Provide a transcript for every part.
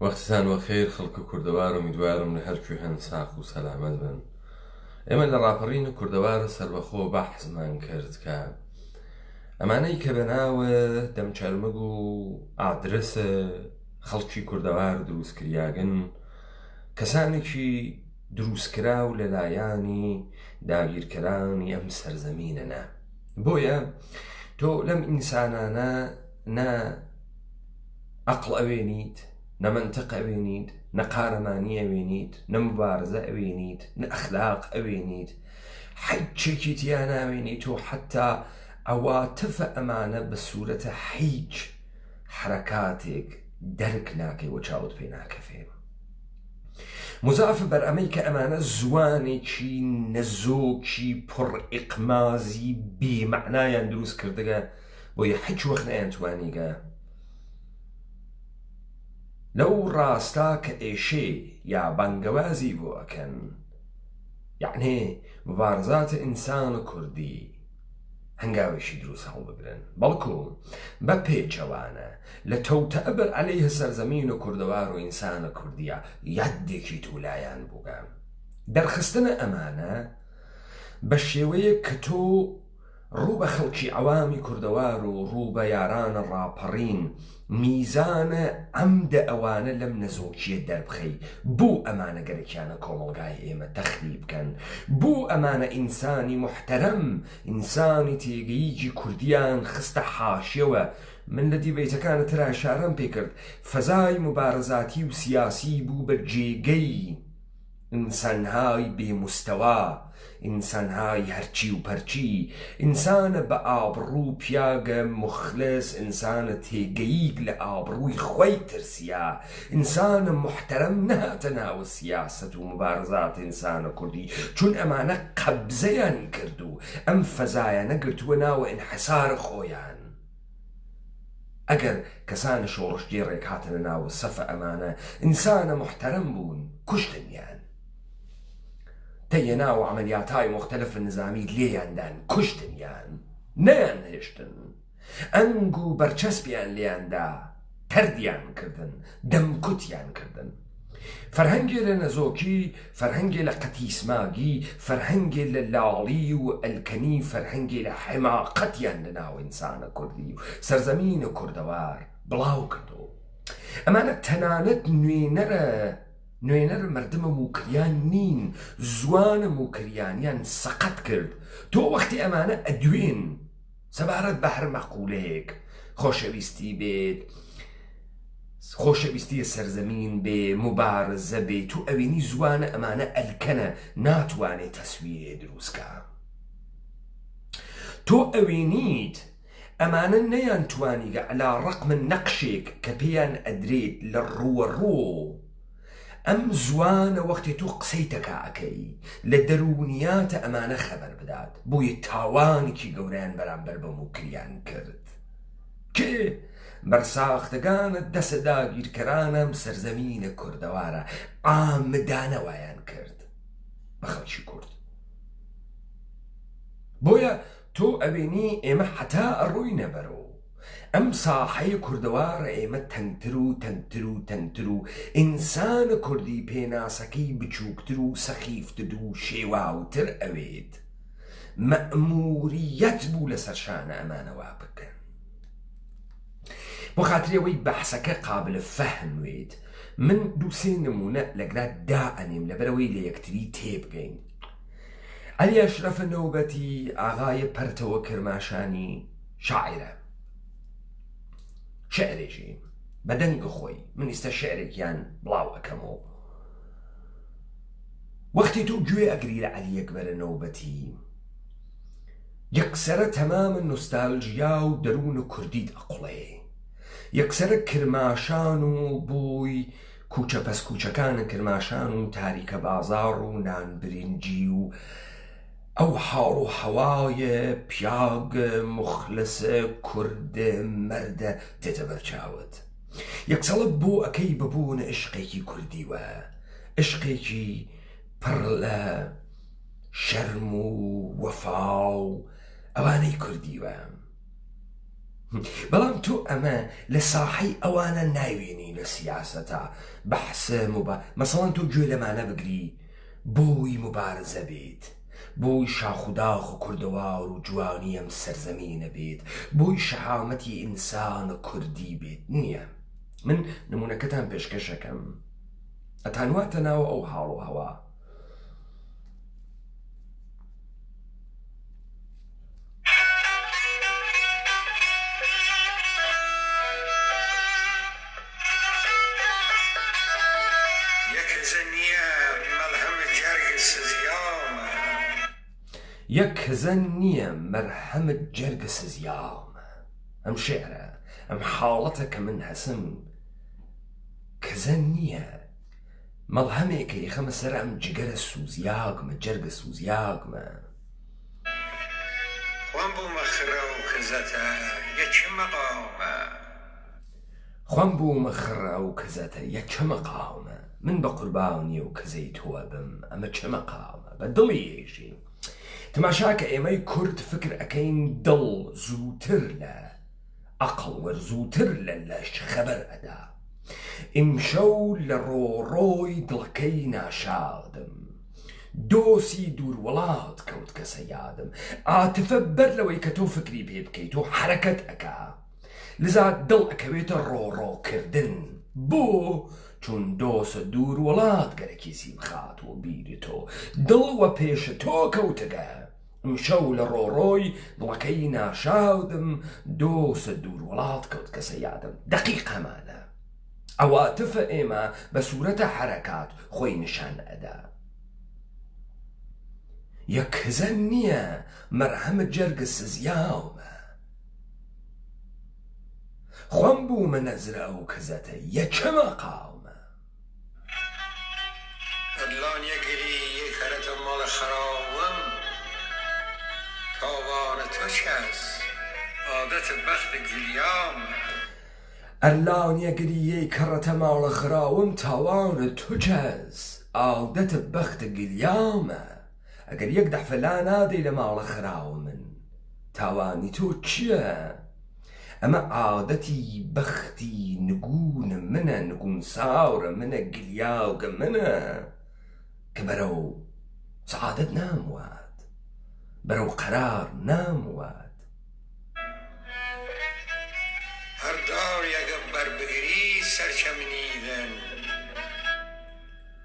وەختتان وەخێر خەڵکە کوردەوار و میدوارم لە هەرکوێ هەن ساق و سەلامەت بن. ئێمە لە ڕاپەڕین و کوردەوارە سەربەخۆ بەحزمان کرد کە ئەمانەی کە بەناوە دەمچەرمەگ و ئادرسە خەڵکی کوردەوار دروستکریاگن کەسانێکی دروستکرا و لەلایانی داگیرکەرانی ئەم سەرزەمینەنە. بۆیە تۆ لەم ئینسانانە نە عەقڵ ئەوێنیت، نە مەنتەق ئەوێنیت، نە قارەمانی ئەوێنیت، نە مبارزە ئەوێنیت، نە ئەخلاق ئەوێنیت، هیچێکی تیا ناوێنیت و حتا ئەواتفە ئەمانە بە سوورەتە هیچ حرەکاتێک دەرک ناکەی و چاوت پێ ناکەفێ. مزافە بەر ئەمەی کە ئەمانە زوانێکی نەزۆکی پڕ ئیقمازی بێمەعنایان دروست کردگە بۆیە هیچ وەخت نەیانتوانیگە لەو ڕاستا کە ئێشێ یا بانگەوازی بۆ ئەکەن، یعنی مبارزاتە ئینسان و کوردی هەنگاوێکی دروست هەڵبگرن، بەڵکو بە پێچەوانە لە تەوتە بەر عەلەیه سەرزەمین و کوردەوار و ئینسانە کوردیە یادێکی توولایان بووگە. دەرخستنە ئەمانە بە شێوەیە کە تۆ ڕوو بە خەڵکی عەوامی کوردەوار و ڕوو بە یارانە ڕاپەڕین میزانە ئەمدە ئەوانە لەم نەزۆکیە دەربخەی. بوو ئەمانە گەرەکیانە کۆمەڵگای ئێمە تەخلیب بکەن، بوو ئەمانە ئینسانی محتەرەم، ئینسانی تێگەییکی کوردیان خستە حاشیەوە. من لە دیبەیتەکانە ترا ئشارەم پێ کرد، فەزای مبارزاتی و سیاسی بوو بە جێگەی ئینسانهای بێموستەوا، ئینسانهای هەرچی و پەرچی، ئینسانە بە ئابڕوو پیاگە مخلص، ئینسانە تێگەییک لە ئابڕووی خۆی ترسیا، ئینسانە محتەرەم نەهاتە ناوە سیاست و مبارزات ئینسانە کوردی، چون ئەمانە قەبزەیان کرد و ئەم فەزایانە گرتووە ناوە ئینحسارە خۆیان. ئەگەر کەسانە شۆڕشگێڕێک هاتنە ناوە سەفە ئەمانە ئینسانە محتەرەم بوون، کوشتنیان تەیە ناو عملیاتهای مختلف نظامی لێیاندان، کوشتنیان، نەیان هێشتن، ئەنگ و بەرچەسپیان لێیاندا، تەردیان کردن، دەمکوتیان کردن. فەرهەنگێ لە نەزۆکی، فەرهەنگێ لە قەتیسماگی، فەرهەنگێ لە لاڵی و ئەلکەنی، فەرهەنگێ لە حێماقەتیان لە ناو ئینسانە کوردی و سەرزەمینە کوردەوار بڵاو کردو. ئەمانە تەنانەت نوێنەرە مردمە موکریان نین، زوانە موکریانیان سەقەت کرد. تۆ وەختی ئەمانە ئەدوێن سەبارەت بە هەر مەقولەیەک خۆشەویستی بێت، خۆشەویستی سەرزەمین بێ، مبارزە بێ، تو ئەوێنی زوانە ئەمانە ئەلکەنە، ناتوانێت تەسویرێ دروستکە. تۆ ئەوێنیت ئەمانە نەیانتوانیگە عەلا ڕەقمە نەقشێک کە پێیان ئەدرێت لە ڕووە ڕوو ئەم زوانە وەختی تۆ قسەی تەکائەکەی لە دەرونیاتە ئەمانە خەبەر بدات. بۆیە تاوانێکی گەورەیان بەرامبەر بە موکریان کرد کێ بەرساختەکانە دەسە داگیرکەرانم سەرزەمینە کوردەوارە ئامدانەوایان کرد بە خەڵکی کورد. بۆیە تۆ ئەوێنی ئێمە حتا ئەڕووی نەبەرەوە ئەم ساحەی کوردەوارە ئێمە تەنگتر و تەنگتر و تەنگتر و ئینسانە کوردی پێناسەکەی بچووکتر و سەخیفتر و شێواوتر ئەوێت. مەئموریەت بوو لەسەر شانە ئەمانەوا بکەن. بۆ خاترەوەی بەحسەکە قابلە فەهموێت، من دووسێ نمونە لەگرا دائەنێم لەبەرەوەی لە یەکتری تێبگەین. عەلی ئەشرەفە نەوبەتی ئاغای پەرتەوە کرماشانی شاعرە، شعرێکی بە دەنگ خۆی من ئێستا شعرێکیان بڵاو ئەکەمەوە. وەختی تۆ گوێ ئەگری لە عەلی ئەکبەرە نەوبەتی، یەکسەرە تەمامە نوستالژیا و دەروون و کوردیت ئەقوڵێ، یەکسەرە کرماشان و بووی کوچە پەس کوچەکانە کرماشان و تاریکە بازاڕ و نانبرنجی و ئەو حاڵ و هەوایە پیاگە مخلصە کوردە مەردە تێتە بەرچاوت. یەکسەڵە بۆ ئەکەی ببوونە عشقێکی کوردیوە، عشقێکی پڕ لە شەرم و وەفا و ئەوانەی کوردیوە. بەڵام تۆ ئەمە لە ساحەی ئەوانە ناوێنی لە سیاسەتە بەحسم و بە مەسەڵەن تۆ گوێ لەمانە بگری بۆی مبارزە بێت، بۆی شاخوداخ و کوردەوار و جوانی ئەم سەرزەمینە بێت، بۆی شەهامەتی ئینسانە کوردی بێت نییە. من نمونونەکەتان پێشکەشەکەم ئەتانواتە ناوە ئەو حاڵ و هەوا. یەک کەزە نییە مەرهەمت جەرگە سزیامە. ئەم شێعرە ئەم حاڵەتە کە من هەسم کەزە نییە مەڵهەمێکی خەمە سەر ئەم جگەرە سوزیاگمە جەرگە سوزیاگمە. خوان بوومە خرە و کەزەتە یەکە مەقامە. خوان بوومە خڕە و کەزەتە یەکە مەقامە. من بە قوربانی و کەزەی تۆە بم ئەمە چە مەقامە بە دڵی ئێژی. تماشاکە ئێمەی کورد فکر ئەەکەین دڵ زووتر لە ئەقڵ وەرزووتر لە لەش خەبەر ئەدا. ئیمشەو لە ڕۆڕۆی دڵکەی ناشادم دۆسی دووروڵات کەوت کەسە یادم. ئاتفە بەر لەوەی کە تۆ فکری پێ بکەیت و حرەکەت ئەکا لذا دڵ ئەکەوێتە ڕۆڕۆکردن. بۆ چون دۆسە دووروڵات گەرەکی سی بخات و بیری تۆ دڵ وە پێشە تۆ کەوتەگە. ئەمشەو لە ڕۆڕۆی دڵەکەی ناشادم دۆسە دووروڵات کەوت کەسە یادم. دەقیق هەمانە ئەواتفە ئێمە بە سوورەتە حرەکات خۆی نیشان ئەدا. یەک کەزە نییە مەرهەمە جەرگە سزیاومە. خوان بوومە نەزرە ئەو کەزەتە یەکە مەقامە. ئەدلان یەگری یەکەرەتە ماڵە خەراوم تاوانە تۆ کەس عادەتە بەختە گیلیامە. ئەلان یەگریەی کەڕەتە ماڵە خراوم تاوانە تۆ کەس عادەتە بەختە گیلیامە. ئەگەر یەک دەحفە لا نادەی لە ماڵە خراوە من تاوانی تۆ چییە؟ ئەمە عادەتی بەختی نگونە منە نگون ساورە منە گلیاوگە منە کە بەرەو سەعادەت ناموات بەرەو قەرار ناموات. هەردار یەگە بەربگری سەرچەمنیدن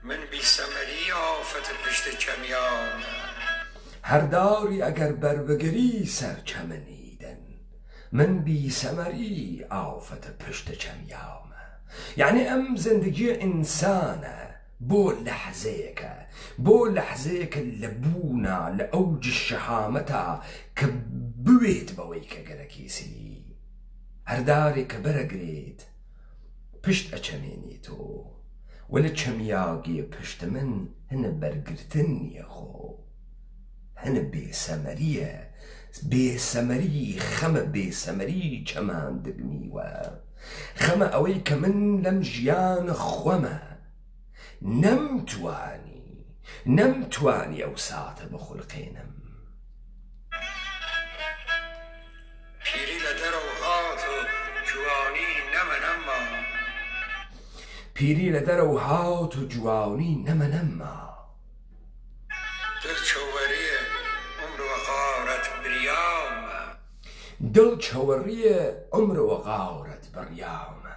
من بیسەمەری ئافەتە پشتە چەمیامە. هەرداری ئەگەر بەربگری سەرچەمنیدن من بیسەمەری ئافەتە پشتە چەمیامە. یعنی ئەم زندگیە ئینسانە بۆ لەحزەیەکە بۆ لەحزەیەکە لە بوونا لە ئەوج شەهامەتە کە بوێت بەوەی کە گەرەکیسی. هەردارێک کە بەرەگرێت پشت ئەچەمێنێتۆ و لە چەمیاگیە پشت من هەنە بەرگرتن نییە خۆ هەنە بێسەمەریە بێسەمەری خەمە بێسەمەری چەماندگنیوە. خەمە ئەوەی کە من لەم ژیانە خۆمە نەمتوانی ئەو ساتە بخولقێنم. پیری لە دەرەو هات و جوانی نەمەنەما. پیری لە دەرەو هات و جوانی نەمەنەما. دڵ چەوەریە عمر وەقارەت بریامە. دڵ چەوەڕیە عمر وەقارەت بڕیامە.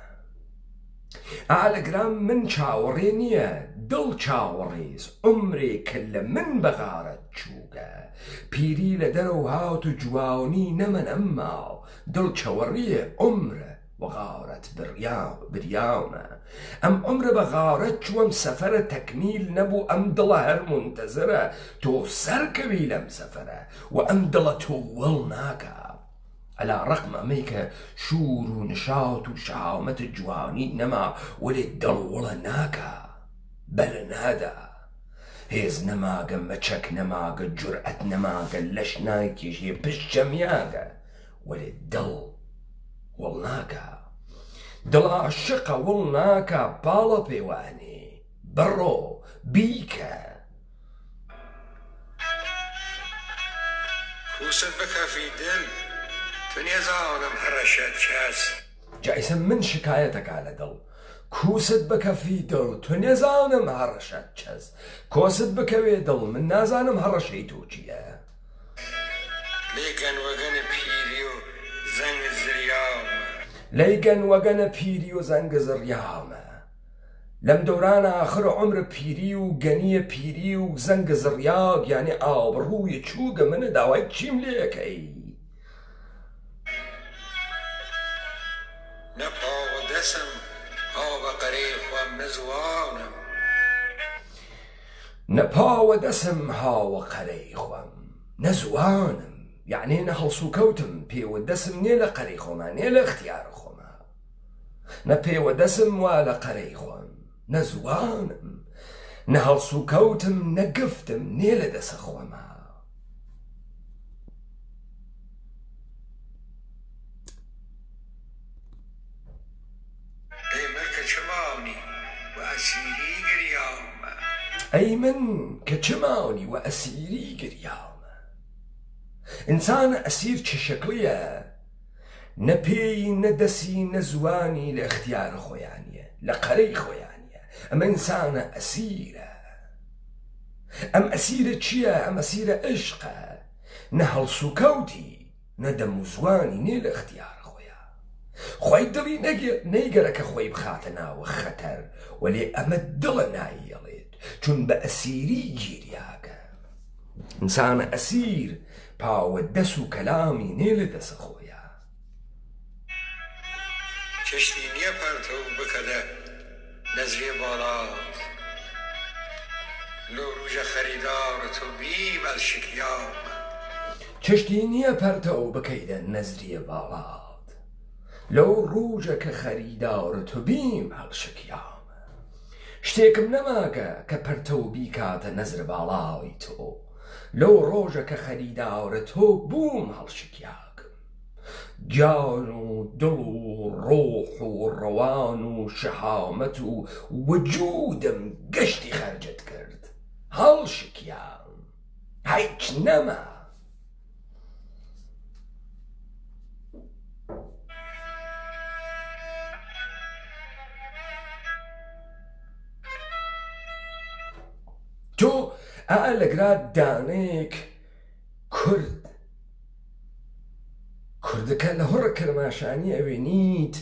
ئالەگرام من چاوەڕێ نییە دڵ چاوەڕێز عمرێ کە لە من بەغارەت چووگە. پیری لە دەرەو هات و جوانی نەمەنەما دڵ چەوەڕیە عمرە وەغارەت بریامە. ئەم عمرە بەغارەت چووەم سەفەرە تەکمیل نەبوو ئەم دڵە هەر منتەزرە تۆ سەرکەوی لەم سەفەرە و ئەم دڵە تۆ وەڵ ناکە. ئەلا ڕەقم ئەمەی کە شور و نشات و شەهامەت جوانی نەما وەلێ دڵوەڵە ناکە بەرە نادا. هێز نەماگە مەچەک نەماگە جورئەت نەماگە لەش ناکێژێ پشت چەمیاگە وەلێ دڵ وەڵ ناکە. دڵ عاشقە وەڵ ناکە پاڵە پەیوانێ بڕۆ بیکە. کووسەت بەکەفی دڵ نێزانم هەڕەشەت کەس جایسە من شکایەتەکە لە دڵ کووست بکەفی دڵ تۆ نێزانم هەڕەشەت چەس کۆست بکەوێ دڵ من نازانم هەڕەشەی تۆ چییە لێگەن وەگەنە پیری و زەنگ زریامە لەیگەن وەگەنە پیری و زەنگ زڕیامە لەم دەورانە آخر عمر پیری و گەنیە پیری و زەنگ زڕیاگ یعنی ئاوڕووی چووگە منە داوای چیم لێەکەی نەپاوە دەسم ئاو بە قەرەی خۆم نەزوانم نەپاوە دەسم هاوە قەرەی خۆم نەزوانم یعنی نە هەڵس و کەوتم پێوە دەسم نێ لە قەرەی خۆمان نێ لە اختیارە خۆمە نە پێوە دەسم وا لە قەرەی خۆم نەزوانم نە هەڵس و کەوتم نەگفتم نێ لە دەسە خۆمە ئێمە کە چماونی و ئەسیری گریامە ئەی من کە چماونی و ئەسیری گریامە ئینسانە ئەسیر چه شەکڵیە نە پێی نەدەسی نەزوانی لە اختیارە خۆیانیە لە قەرەی خۆیانیە ئەمە ئینسانە ئەسیرە ئەم ئەسیرە چییە ئەم ئەسیرە عشقە نە هەڵس و کەوتی نە دەم و زوانی نێ لە اختیارە خۆیان خۆی دڵی نەیگەرەکە خۆی بخاتە ناوە خەتەر وەلێ ئەمە دڵە نایەڵێت چون بە ئەسیری گیریاکە ئینسانە ئەسیر پاوە دەس و کەلامی نێ لە دەسە خۆیان چشتی نییە پەرتەو بکەدە نەزریە باڵات لۆ ڕوژە خەریدارە تۆ بیم ئەلشکیامە چشتی نییە پەرتەو بکەیدە نەزریە باڵات لەو ڕوژە کە خەریدارە تۆ بیم هەڵشکیامە شتێکم نەماکە کە پەرتەو بیکاتە نەزرە باڵاوی تۆ لەو ڕۆژە کە خەریدارە تۆ بووم هەڵشکیاکم گیان و دڵ و ڕۆح و ڕەوان و شەهامەت و وجودم گەشتی خەرجت کرد هەڵشکیام هیچ نەما تۆ ئالەگرا دانەیەک کوردەکە لە هۆڕە کەرماشانی ئەوێنیت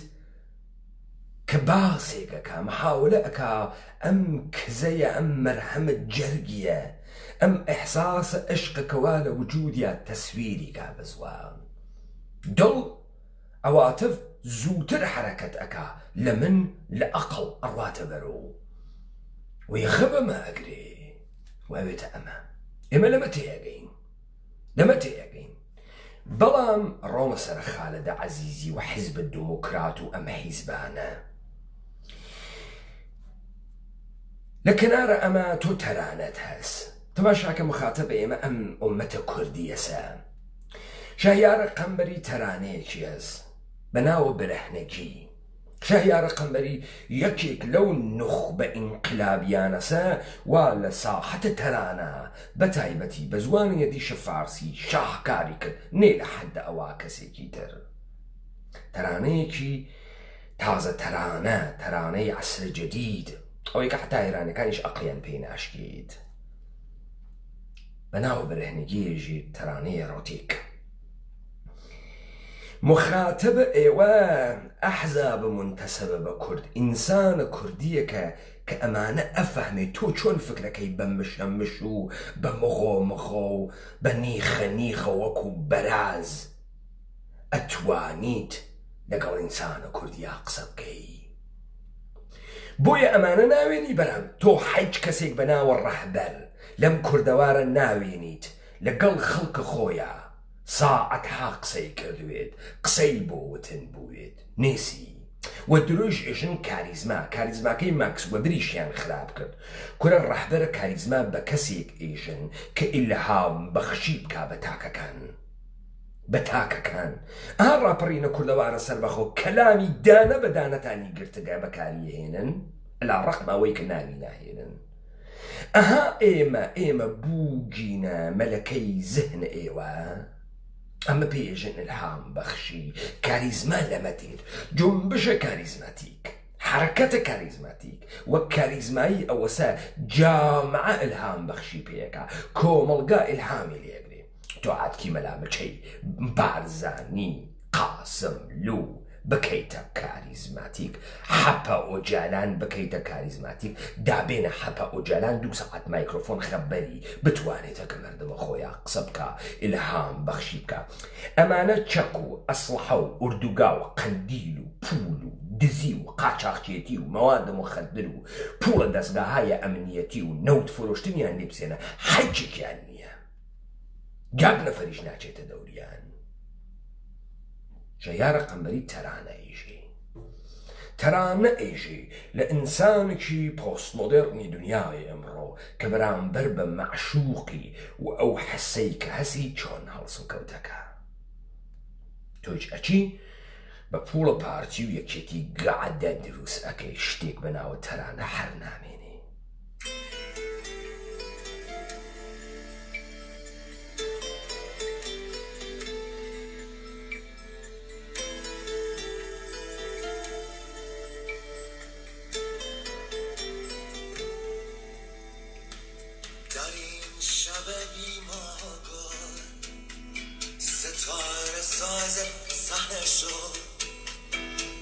کە باسێکەکە محاولە ئەکا ئەم کزەیە ئەم مەرهەمە جەرگیە ئەم ئەحساسە عشقەکەوا لە وجودیا تەسویری کا بە زوان دڵ ئەواتف زووتر حرەکەت ئەکا لە من لە ئەقڵ ئەڕواتە بەرەو وەیخە بەمە ئەگرێ وەوێتە ئێمە لەمە تێگەین بەڵام ڕۆمە سەر خالەدە عەزیزی و حیزب دموکرات و ئەمە حیزبانە لە کەنارە ئەمە تۆ تەرانەت هەست تەماشاکە مخاتەبە ئێمە ئەم ئومەتە کوردیەسە شاهیارە قەمبەری تەرانەیەکی هەست بە ناوە برەهنەگی شاهیارە قەمبەری یەکێک لەو نوخبە ئینقلابیانەسە وا لە ساحەتە تەرانە بە تایبەتی بە زوانی هێدیشە فارسی شاهکاری کرد نێ لە حەدە ئەوە کەسێکی تر تەرانەیەکی تازە تەرانەی عەسرە جەدید ئەوەی کە حتا ئێرانیەکانیش ئەقلیان پێی ناشکێت بە ناوە برەهنەگیەژی تەرانەی ئێرۆتیک مخاتب ئێوە ئەحزاب منتەسەبە بە کورد ئینسانە کوردیەکە کە ئەمانە ئەفەهمێت تۆ چۆن فکرەکەی بە مشەمش و بە مغۆ و بە نیخە وەکو بەراز ئەتوانیت لەگەڵ ئینسانە کوردیا قسە بکەی بۆیە ئەمانە ناوێنی بەرەم تۆ هیچ کەسێک بە ناوە ڕەهبەر لەم کوردەوارە ناوێنیت لەگەڵ خەڵکە خۆیە ساعەت ها قسەی کردوێت قسەی بۆ وتن بووێت نێسی و دروش ئێژن کاریزماکەی ماکس وەبریشیان خراپ کرد کورە ڕەهبەرە کاریزما بە کەسێک ئێژن کە ئیلهام بەخشی بکا بە تاکەکان ئا ڕاپەڕینە کوردەوارە سەربەخۆ کەلامی دانە بە دانەتانی گرتگە بەکاریهێنن ئەلا ڕەقمەوەی کە ناوی ناهێنن ئەها ئێمە بووگینە مەلەکەی زهن ئێوە اما پیژن الهام بخشی کاریزما لمدیر جنبش کاریزماتیک حركة كاريزماتيك وكاريزماي أوسا جامعة إلهام بخشي بيكا كوملقا إلهامي ليقري توعد كي ملامل شي بارزاني قاسم لو بكيتا كاريزماتيك حبا وجالان بكيتا كاريزماتيك دابين حبا وجالان دو ساعت مايكروفون خبري بتوانيتك مردم خويا قصبكا إلهام بخشيبكا أمانة تشاكو أصلحو أردوغاو قنديلو بولو دزيو قاچاقچيتي ومواد مخدر وبولا دزغاهاي أمنيتي ونوت فروشتنيان لبسينا حجك يعني جابنا فريجنا چيتا دوريان جيارة قنبري ترانة إيجي ترانة إيجي لإنسانكي بوست مودرني دنياي أمرو كبران بربا معشوقي وأو حسيك هسي چون هلسو كوتكا تويج أچي بپول پارتی و یکیتی قاعدة دروس أكي شتيك بناو ترانة حرناميني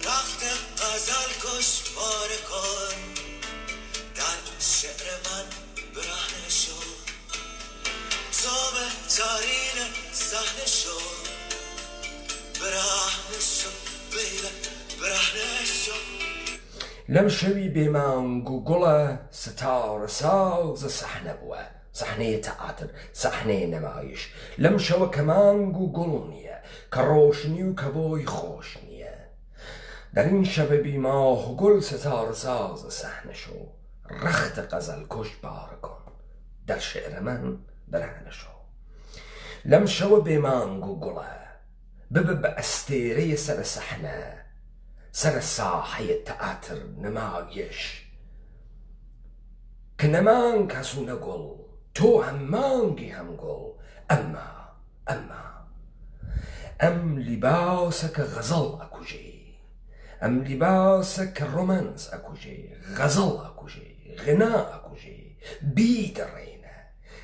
رخت غزل کش پاره کن در شعر من برهنه شو صبح تارین صحنه شو برهنه شو بیبه برهنه شو لم شوي بمانجو قولا ستار ساز صحنة بوا صحنة تئاتر صحنة نمايش لم شوى كمانجو قولنية كروشني وكبوي خوشنية در این شب بیماه گل ستار ساز صحنه شو رخت غزل کش بار کن در شعر من برهنه شو لم شو بمانگو گله بب استیره سر صحنه سر ساحه تئاتر نمایش که نمانگ هسو نگل تو هم مانگی هم گل ام لباسك غزل اكوجي ام لباسك رومانس اكوجي غزل اكوجي غناء اكوجي بيد الرينة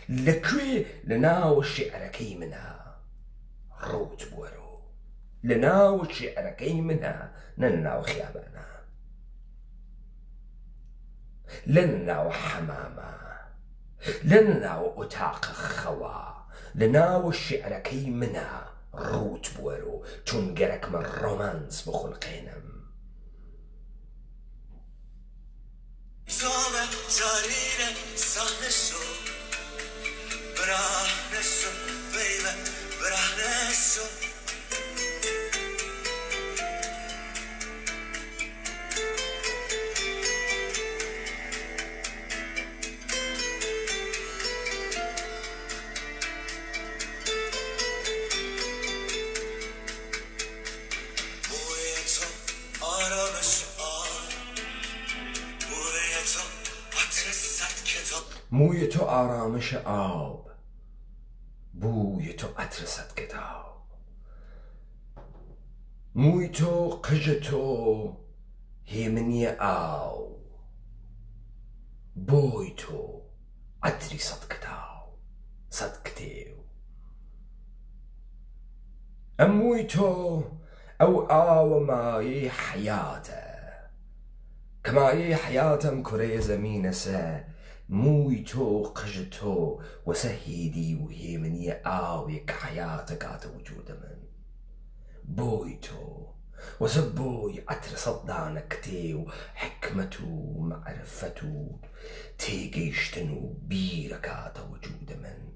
لكوي لناو الشعركي منها روت بورو لناو الشعركي منها لناو خيابانا لناو حمامة لناو اتاق خوا لناو الشعركي منها روت بورو چون گرک من رومانس بخلقینم صبح تارین صحنه شو برهنه شو بیبه برهنه شو موی تو آرامش آب بوی تو عطر صد کتاب موی تو قژ تو هیمنی آو بوی تو عطری صد کتاب صد کتیو اموی تو او آو مایی حیاته كماي حياتم كري زمين سا موي تو قج تو وسهيدي وهي مني آويك حياتك عت وجود من بوي تو وسبوي عتر صدانك تيو حكمته معرفته تيجيشتنو بيرك عت وجود من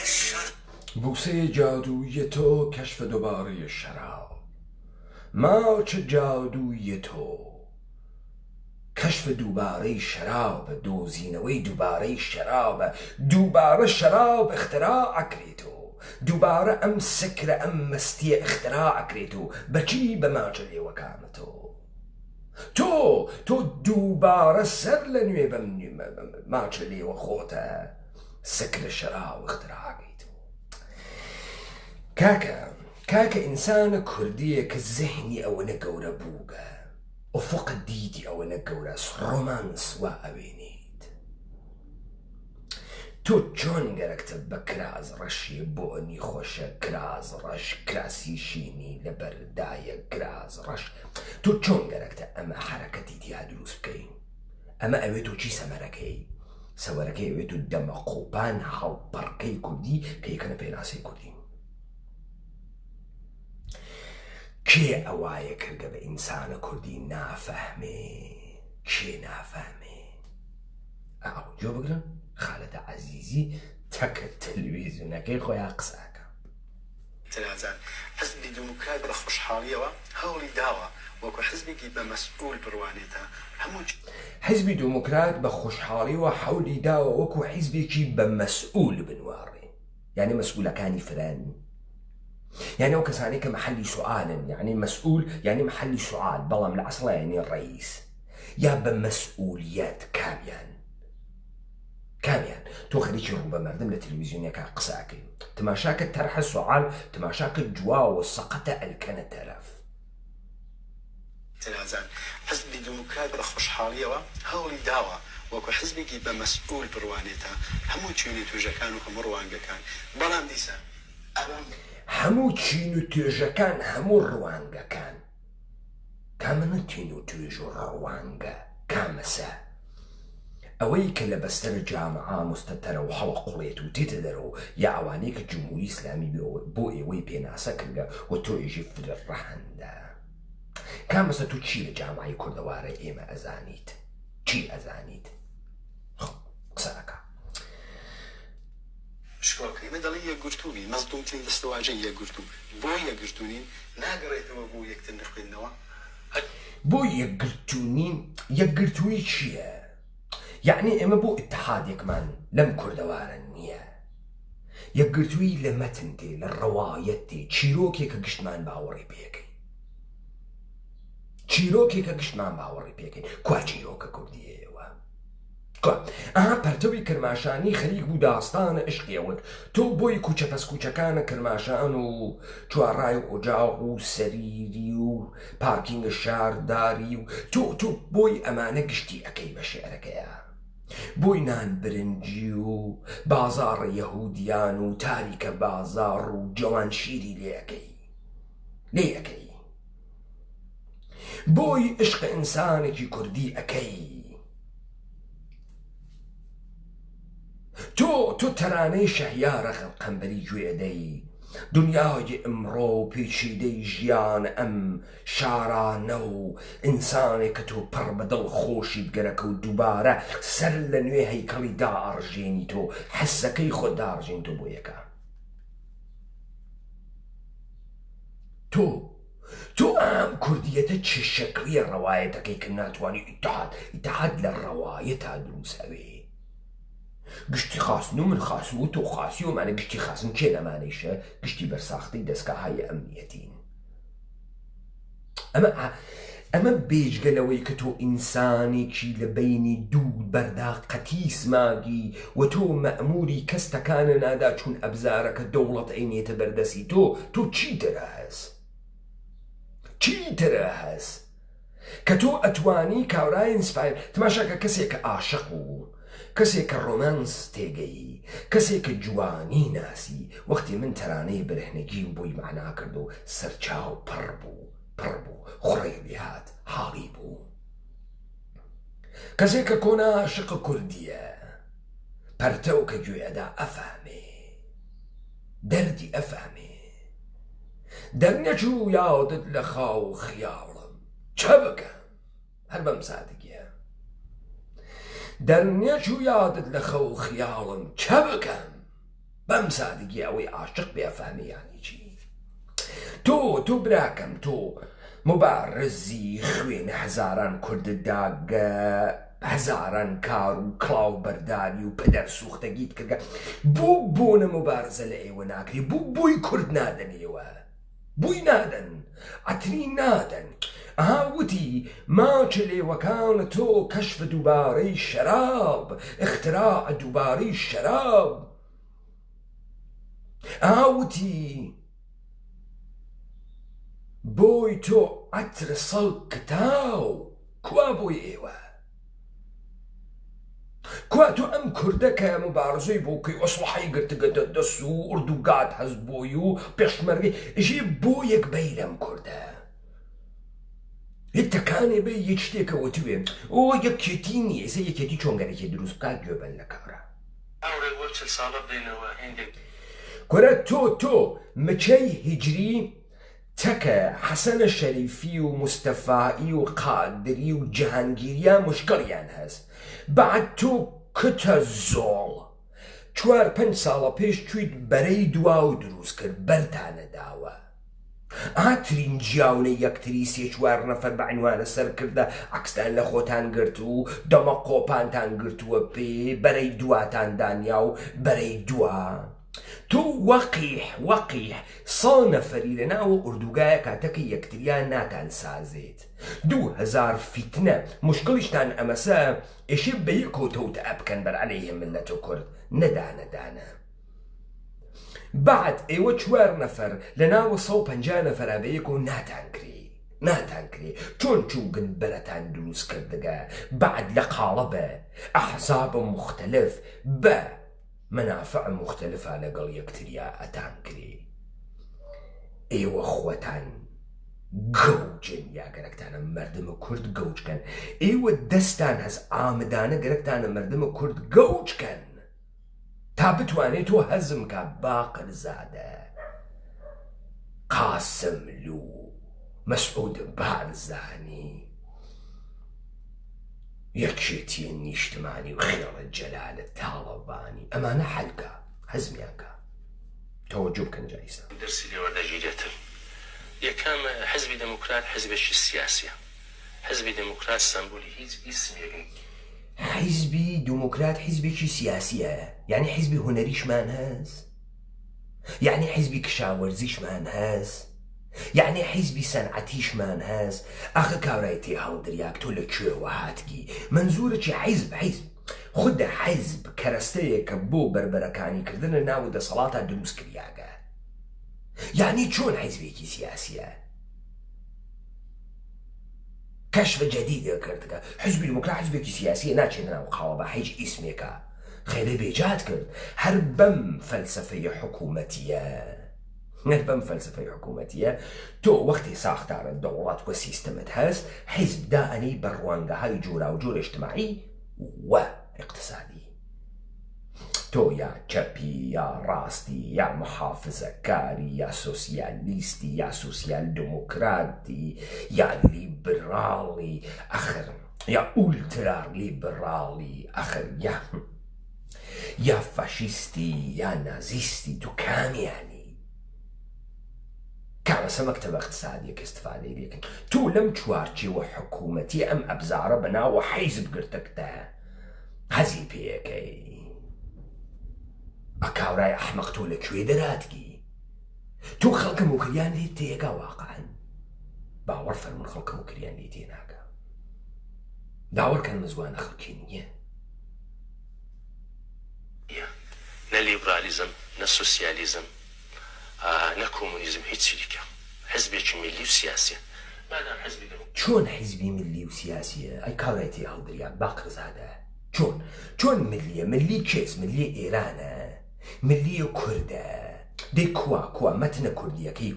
شراب بوسه جادویی تو کشف دوباره شراب ما چه جادویی تو کشف دوباره شراب دۆزینەوەی دووبارەی شراب دووبارە شراب اختراع ئەکرێت و دووبارە ئەم سکرە ئەم مەستیە اختراع ئەکرێت و بەچی بە ماچە لێوەکانە تۆ دووبارە سەر لە نوێ بەم ماچە لێوە خۆتە سکرە شراب اختراع ئەکەیت و کاکە ئینسانە کوردیە کە زەهنی ئەوەنە گەورە بووگە ئوفق دیدی ئەوەنە گەورە ڕۆمانس وا ئەوێنیت تۆ چۆن گەرەکتە بە کراز ڕەشی بۆ ئەنی خۆشە کراز ڕەش کراسی شینی لەبەردایە کراز ڕەش تۆ چۆن گەرەکتە ئەمە حرەکەتی تیا دروست بکەین ئەمە ئەوێت و چی سەمەرەکەی سەوەرەکەی ئەوێت و دەمە قۆپان هەڵپەڕکەی کوردی کە یەکەنە پێناسەی کوردی کێ ئەوایە کردە بە ئینسانە کوردی نافەهمێ کێ نافەهمێ ئاو جۆ بگرن خالەتە عەزیزی تەکە تەلەڤیزیۆنەکەی خۆیان قسەکە تەنازان حزبی دموکرات بە خۆشحاڵیەوە هەوڵی داوە وەکو حزبێکی بە مەسئول بڕوانێتە هەموو حزبی دموکرات بە خۆشحاڵیەوە هەوڵی داوە وەکو حیزبێکی بە مەسئول بنوارێ یعنی مەسئولەکانی فرەن يعني ئەو کەسانی کە محلی سوالن يعني مسؤول يعني محلی سوال بەڵام لە عەسڵە يعني ڕئیس یا بە مەسئولیەت کامیان تۆ خەریکی ڕوو بە مەردم لە تەلەڤیزیۆنێکا قسەکەی تماشاکە تەرحە سوال تماشاکە جواوە سەقەتە ئەلکەنە تەرەف تەنازان حزبی دموکرات بە خۆشحاڵیەوە هەوڵی داوە وەکو حزبێکی بە مەسئول بڕوانێتە هەموو چوونی توێژەکان و هەموو ڕوانگەکان بەڵام دیسە هەموو چین و توێژەکان هەموو ڕوانگەکان کامەنە تین و توێژ و ڕوانگە کامەسە ئەوەی کە لە بەستەر جامعا مستەتەرە و هەڵە قوڵێت و تێتە دەرەوە یا ئەوانەی کە جمهوری ئیسلامی بۆ ئێوەی پێناسە کردە و تۆ ئێژی فرە ڕەهەندە کامەسە تو چی لە جامعی کوردەوارە ئێمە ئەزانیت چی ئەزانیت قسەکە شکۆکەیمە دەڵی یەکگرتوونی مەزدومترین دەستەواژەی یەکگرتوو بۆ یەکگرتوونین ناگەڕێتەوە بۆ یەکتر نەخوێندنەوە بۆ یەکگرتووی چییە؟ یعنی ئێمە بۆ ئیتحادێکمان لەم کوردەوارە نییە یەکگرتووی لە مەتن تێ لە ڕەوایەت تێ چیرۆکێکە گشتمان باوەڕی پێکەین کوا چیرۆکە کوردیەوە ئەها پەرتەوی کرماشانی خەریک بوو داستانە عشقیەوەت تۆ بۆی کوچە پەس کوچەکانە کرماشان و چوارڕای و ئۆجاق و سەریری و پارکینگە شارداری و تۆ بۆی ئەمانە گشتی ئەەکەی بە شێعرەکەیە بۆی نان برنجی و بازاڕە یەهودیان و تاریکە بازاڕ و جوان شیری لێ ئەەکەی بۆی عشق ئینسانێکی کوردی ئەەکەی تۆ تەرانەی شەهیارە قەمبەری گوێدەی دنیای ئەمڕۆ و پیچیدەی ژیان ئەم شارانە و ئینسانێک کە تۆ پڕ بە دڵ خۆشی بگەرەکە و دووبارە سەر لە نوێ هەیکەڵی داڕژێنی تۆ حەسەکەی خۆ داڕژێن تۆ بۆ یەکە تۆ ئەم کوردیەتە چه شەکلیە ڕەوایەتەکەی کە ناتوانی ئیتحاد لە ڕەوایەتا دروستەوێ گشتی خاصن و من خاصم و تۆ خاصی و مانە گشتی خاصن کێ لەمانەیشە گشتی بەرساختی دەستگاهای ئەمنیەتین ئەمە بێجگەلەوەی کە تۆ ئینسانێکی لە بەینی دوو بەردا قەتیس ماگی و تۆ مەئموری کەستەکانە نادا چون ئەبزارەکە دەوڵەت عینێتە بەردەستی تۆ چیترە هەس کە تۆ ئەتوانی کاورای ئینسپایر تماشاکە کەسێکە عاشق و کەسێک کە ڕۆمانس تێگەی کەسێک کە جوانی ناسی وەختی من تەرانەی برهنەگیم بۆی معنا کرد و سەرچاو پڕ بوو خوڕی لێهات حاڵی بوو کەسێک کە کۆنا عاشق کوردیە پەرتەو کە گوێدا ئەفەهمێ دەردی ئەفەهمێ دەرنەچوو یادت لە خاو خیاڵم چە بکەم هەر بەم سادگیە دەرنەچوو یادت لە خەو خیاڵم چە بکەم بەم سادگی ئەوەی عاشق بێ فەهمی یانی چی تۆ براکەم تۆ مبارزی خوێنە هەزاران کوردداگە هەزاران کار و کڵاو بەرداری و پەدەر سوختەگیت کردگە بۆ نە مبارزە لە ئێوە ناکری بووی کورد نادەن ئێوە بووی نادەن ئەتری نادەن وتی ماچە لێوەکان تۆ کەشف دووبارەی شەراب اختراع دووبارەی شەراب وتی بۆی تۆ ئەتر سەڵ کتاو کوا بۆی ئێوە کوا تۆ ئەم کوردەکە مبارزەی بۆکەی ئۆسڵحەی گرتگەدە دەست و ئوردوگات هەز بۆی و پێشمەرگەی ژێ بۆ یەک بەیرەم کوردە یەک تەکانێ بێ یەک شتێکە وتوێ ئۆ یەکێتی نیە ئێستا یەکێتی چۆنگەرێکی دروست بکات گوێبەن لە کارە کورە تۆ مچەی هیجری تەکە حەسەنە شەریفی و مستەفایی و قادری و جەهانگیریان مشکڵیان هەست بعد تۆ کتە زۆڵ 4-5 ساڵە پێش چویت بەرەی دوا و دروست کرد بەرتانە داوە ترینجیاونە یەکتری 3-4 نەفەر بەعنوانە سەر کردە عەکسدان لە خۆتان گرت و دەمە قۆپانتان گرتووە پێ بەرەی دواتان دانیا و بەرەی دوا تۆ وەقیح 100 نەفەری لە ناوە ئوردوگایە کاتەکە یەکتریان ناتان سازێت 2000 فیتنە مشکڵیشتان ئەمەسە ئێشێ بە یەکۆتەوتە ئەبکەن بەرعەلەیهێ ملەتە کورد نەدانە بعد ئێوە 4 نەفەر لە ناوە 150 نەفەرا بە یەکۆ ناتان کرێ چۆن چووگن بەرەتان دروست کردگە بعد لە قاڵە بە ئەحزاب مختلف بە منافع مختلفە لەگەڵ یەکتریا ئەتان کرێ ئێوە خۆتان گەوجن یا گەرەکتانە مردمە کورد گەوجکەن ئێوە دەستان هەز ئامدانە گەرەکتانە مردمە کورد گەوجکەن تا بتوانێت تۆ هەزم کە باقرزادە قاسملو مەسعود بارزانی یەکێتیە نیشتمانی و خێڵە جەلالە تاڵەبانی ئەمانە حەلکە هەزمیانکە تەوەجۆ بکەن جایسە دەرسی لێوەردەگیرێتن یەکەم حزبی دموکرات حزبێکی سیاسیە حزبی دموکرات سمبولی هیچ ئیسمێکی حیزبی دموکرات حیزبێکی سیاسیە یعنی حیزبی هونەریشمان هەست یعنی حیزبی کشاوەرزیشمان هەست یعنی حیزبی سەنعەتیشمان هەست ئاخە کاورایەتی هەڵدریاک تۆ لەکوێوە هاتگی منزورەکی حیزب خودە حیزب کەرەستەیەکە بۆ بربەرەکانی کردنە ناو دەسەڵاتە دروست کریاگە یعنی چۆن حیزبێکی سیاسیە كشف جديد كردك حزب ديمقراطي حزبێکی سیاسیە ناچێنە ناو قاڵە بە هیچ ئیسمێکە خێرە بێجات کرد هەر بەم فەلسفەی حکوومەتیە تۆ وەختی ساختارە دەوڵات وە سیستەمت هەست حیزب دائەنەی بە ڕوانگەهای جۆرا و جۆر اجتماعی و اقتصادی تۆ یا چەپی یا ڕاستی یا محافزەکاری یا سۆسیالیستی یا سۆسیال دموکراتی یا لیبراڵی ئەخر یا ئولترا لیبراڵی ئەخر یا فاشیستی یا نازیستی تو کامیانی کامەسە مەکتەبە اقتصادیەکە استفادەی لێکن تۆ لەم چوارچێوە حکوومەتی ئەم ئەبزارە بەناوە حیزب گرتەکتە هەزی پێەکەی ئەکاورای ئەحمەق تۆ لەکوێ دەراتگی تۆ خەڵکە موکریان لێت تێگا واقعن باوەڕ فەرمون خەڵکە موکریان لێ تێناکە داوەڕکەن مزوانە خەڵکی نییە نە لیبرالیزم نە سۆسیالیزم نە کۆمونیزم هیچ چیریکە حزبێکی ملی و سیاسیە چۆن حیزبی ملی و سیاسیە ئەی کاورایەتی هەڵدریان باقرزادە چۆن ملیە ملی کێس ملی ئێرانە ملی کوردە دەی کوا مەتنە کوردیەکەی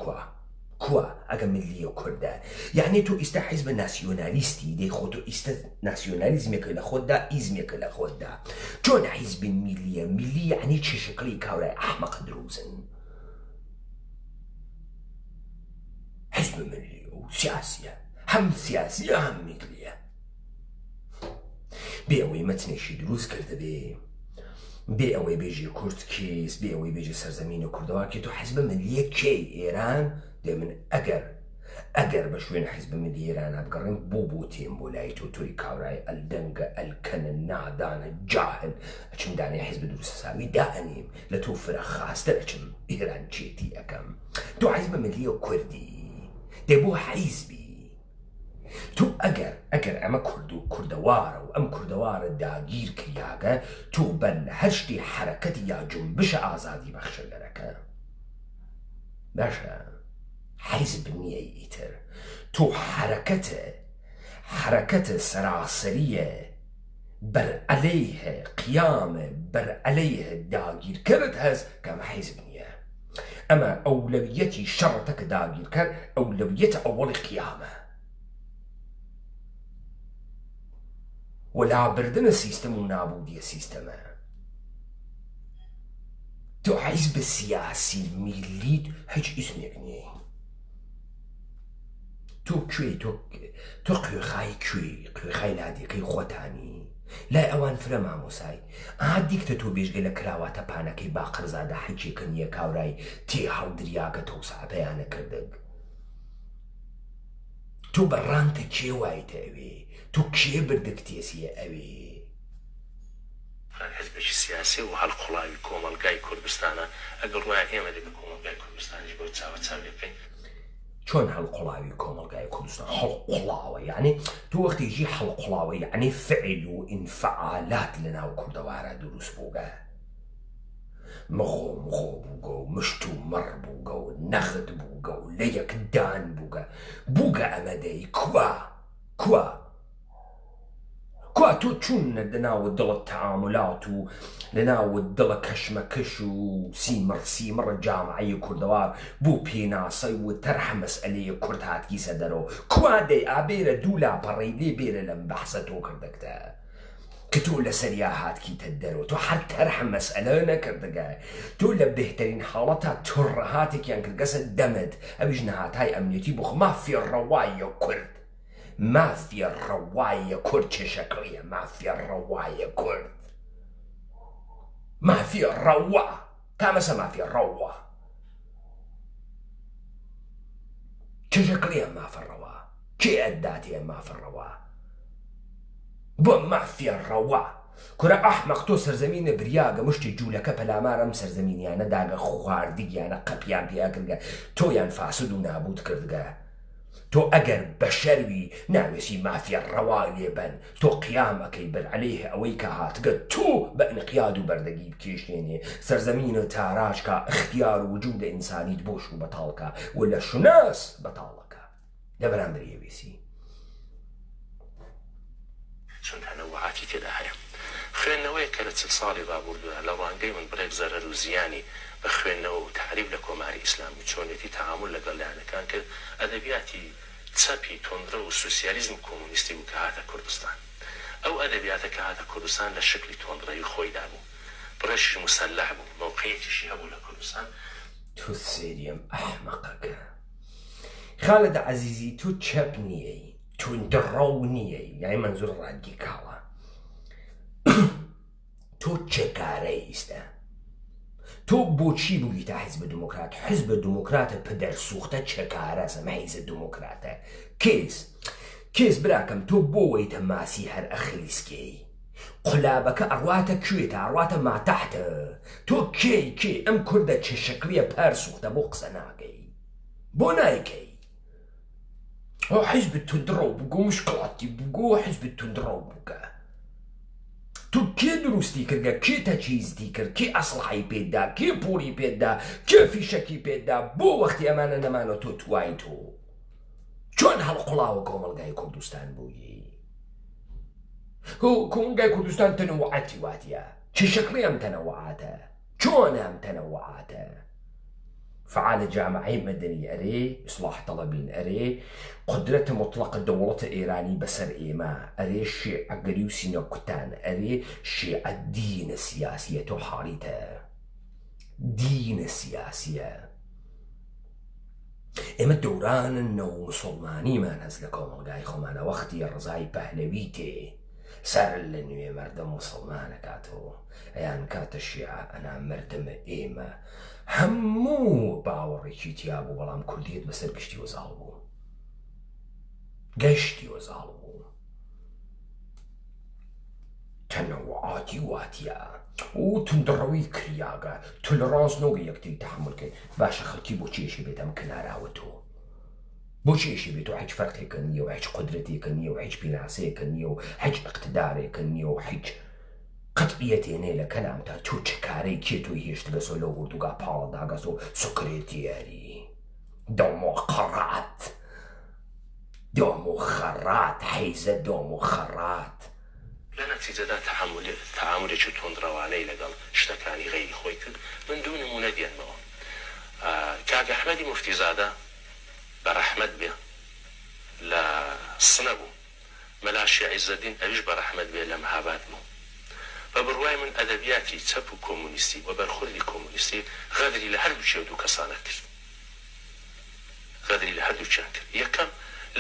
کوا ئەگە ملی کوردە یعنی تۆ ئیستا حیزب ناسیۆنالیستی دەی خۆ تۆ ئیستا ناسیۆنالیزمێکە لە خۆتدا ئیزمێکە لە خۆتدا چۆن حیزب ملیە ملی یعنی چه شکلی کاورای ئەحمەق دروزن حزب ملی و سیاسیە هەم سیاسیە هەم ملیە بێ ئەوەی مەتنێکی دروست کردە بێ بێ ئەوەی بێژی کورد کێس بێ ئەوەی بێژی سەرزەمینە کوردەوە کێ تۆ حیزبە ملیە کێی ئێران دێ من ئەگەر بە شوێن حیزبە ملی ئێرانە بگەڕێن بۆ تێم بۆ لای تۆی کاورای ئەلدەنگە ئەلکەنە نادانە جاهل ئەچم دانەی حیزب دروستەساوی دائەنیم لە تۆ فرە خاستە ئەچم ئێران چێتی ئەەکەم تۆ حیزبە ملیە کوردی دێ بۆ حیزبی تۆ ئەگەر ئەمە کوردەوارە و ئەم کوردەوارە داگیر کریاگە تۆ بەر لە هەر شتی حرەکەتی یا جنبشە ئازادی بەخشە دەرەکە باشە حیزب نییە ئیتر تۆ حرەکەتە سەراسەریە بەر عەلەیهە قیامە بەر عەلەیهە داگیرکەرت هەست کە ئەمە حیزب نییە ئەمە ئەولەویەتی شەڕەتە کە داگیرکەر ئەولەویەتە ئەوەڵی قیامە وەلابردنە سیستەم و نابودیە سیستەمە تۆ حیزب سیاسی میلیت هیچ ئیسمێک نییە تۆ کوێی تۆ کوێخای لادیەکەی خۆتانی لای ئەوان فرە مامۆسای دیکتە تۆ بێژگە لە کراواتە پانەکەی باقرزادە حەجێکە نییە کاورای تێ هەڵدریاکە تۆ ساپەیانە کردگ تۆ بەڕانتە کێ وایتە ئەوێ تۆ کێ بردە تێسیە ئەوێ حزبێکی سیاسی و هەڵقوڵاوی کۆمەلگای کوردستانە ئەگەر ڕوایە ئێمە لەگە کۆمەلگای کوردستانیش بۆ چاوە بکەین چۆن هەڵقوڵاوی کۆمەلگای کوردستان هەڵقوڵاوە یعنی تۆ وەختێژی هەڵقوڵاوە یعنی فعل و ئینفعالات لەناو کوردەوارە دروست بووگە مخۆ بووگە و مشت و مەڕ بووگە و نەخت بووگە و لە یەکدان بووگە ئەمەدەی کووە تۆ چون لەناوە دڵت تەعاملات و لەناوە دڵە کەشمەکەش و سیمڕ جامعەی کوردەوار بوو پێناسەی و تەرحە مەسئلەیە کورد هاتگیسە دەرەوە کوا دەی ئابێرە دوو لاپەڕەی لێ بێرە لەم بەحسە تۆ کردەکتە کە تۆ لەسەریا هاتکیتە دەرەوە تۆ هەر تەرحە مەسئلە نەکردگە تۆ لە بهترین حاڵەتە توڕەهاتێکیان کردگەسە دەمت ئەویش نەهاتای ئەمنیەتی بۆ مافیە ڕەوایە کورد مافیە ڕەوایە کورد چێشەکەیە مافیە ڕەوایە کورد مافیە ڕەوا تامەسە مافیە ڕەوا چێشەکەیە مافە ڕەوا کێ ئەداتێ مافە ڕەوا بۆ مافیە ڕەوا کورە ئەحمەق تۆ سەرزەمینە بریاگە مشتی جوولەکە پەلامارەم سەرزەمینیانە داگە خواردیگیانە قەپیان پێیا کردگە تۆیان فاسد و نابود کردگە تۆ ئەگەر بە شەروی ناوێسی مافیە ڕەوا لێبەن تۆ قیامەکەی بەر عەلەیه ئەوەی کە هاتگە تۆ بە ئینقیاد و بەردەگی بکێشێنێ سەرزەمینە تاراژکە اختیار و وجودە ئینسانیت بۆش و بەتاڵکە و لە شوناس بەتاڵەکە لە بەرامبەر ئێوێسی چون تەنەوعاتی تێدا هەیە خوێندنەوەی کە لە چل ساڵی ڕابردووە لە ڕوانگەی من بڕێک زەرەر و زیانی بە خوێندنەوە و تعریف لە کۆماری ئیسلامی چۆنێتی تەعامل لەگەڵ لایەنەکان کرد ئەدەبیاتی چەپی تۆندرە و سوسیالیزم کۆمونیستی بوو کە هاتە کوردستان ئەو ئەدەبیاتە کە هاتە کوردستان لە شکلی تۆندڕەوی خۆیدا بوو بڕێشی مسلح بوو موقعیەتیشی هەبوو لە کوردستان تۆ سێریم ئەحمەقەکە خالد عەزیزی تۆ چەپ نییەی توندڕەو نییەی یعنی منزور ڕادیکاڵە تۆ چێکارەی ئیستە تۆ بۆچی بوویتە حیزب دموکرات حیزب دموکراتە پدەر سوختە چێکارە سەمەحیزە دموکراتە کێس براکەم تۆ بۆ وەیتە ماسی هەر ئەخلیسکەی قولابەکە ئەڕواتە کوێتە ئەڕواتە ماتەحتە تۆ کێ ئەم کوردە چێ شەکلیە پەر سوختە بۆ قسە ناکەی بۆ نایکەی حیزب توندڕە بووگە مشکڵاتی بووگە حیزب توندڕە بووگە تۆ کێ دروستی کردگە کێ تەچیزی کرد کێ ئەسڵحەی پێدا کێ پوڵی پێدا کێ فیشەکی پێدا بۆ وەختی ئەمانە نەمانە تۆ توای تۆ چۆن هەڵقوڵاوە کۆمەلگای کوردستان بوویی کۆمەلگای کوردستان تەنەوعاتی واتیە چه شەکڵی ئەم تەنەوعاتە چۆن ئەم تەنەوعاتە فعال جامعەی مەدەنی ئەرێ ئیسلاح طەڵەبین ئەرێ قدرەتە مطلقە دەوڵەتە ئێرانی بەسەر ئێمە ئەرێ شیعەگەری و سینە کوتان ئەرێ شیعە دینە سیاسیە تۆ حاڵیتە دینە سیاسیە ئێمە دەورانن و مسڵمانیمان هەست لە کۆمەلگای خۆمانە وەختی ڕزای پەهلەوی تێ سەر لە نوێ مەردە موسڵمانەکاتەوە ئەیان کاتە شیعە ئەنا مردمە ئێمە هەموو باوەڕێکی تیا بوو بەڵام کوردیت بەسەر گشتی وەزاڵ بوو گەشتی وەزاڵ بوو تەنەوعاتی واتیە و تندڕەوی کریاگە تولەڕانس نۆگە یەکتری تەحملکەی باشە خەڵکی بۆ چێشی بێت ئەم کناراوە تۆ بۆ چێشی بێت و هیچ فەرقێکە نییە و هیچ قودرەتێکە نییە و هیچ پیناسەیەکە نییە و هیچ اقتدارێکە نییە و هیچ قەتعیەتێنێ لە کەلام تا تۆ چ کارەی کێ تۆی هێشتگەسۆ لە وردوگا پاڵەداگەسۆ سوکرێتیاری دۆمۆقەڕات دۆمۆخەڕات حەیزە دۆمۆخەڕات لە نەتیجەدا تەعاملێکی تۆندڕەوانەی لەگەڵ شتەکانی غەیری خۆی کرد من دوو نمونە دێنمەوە کاک ئەحمەدی موفتیزادە بەڕەحمەت بێ لە سنە بوو مەلا شیعیزەدین ئەویش بەڕەحمەت بێ لە مەهاباد بوو بە بڕوای من ئەدەبیاتی چەپ و کۆمونیستی و بەرخوردی کۆمونیستی غەدری لە هەردوو دوو کەسانە کرد غەدری لە هەردووچیان کرد یەکەم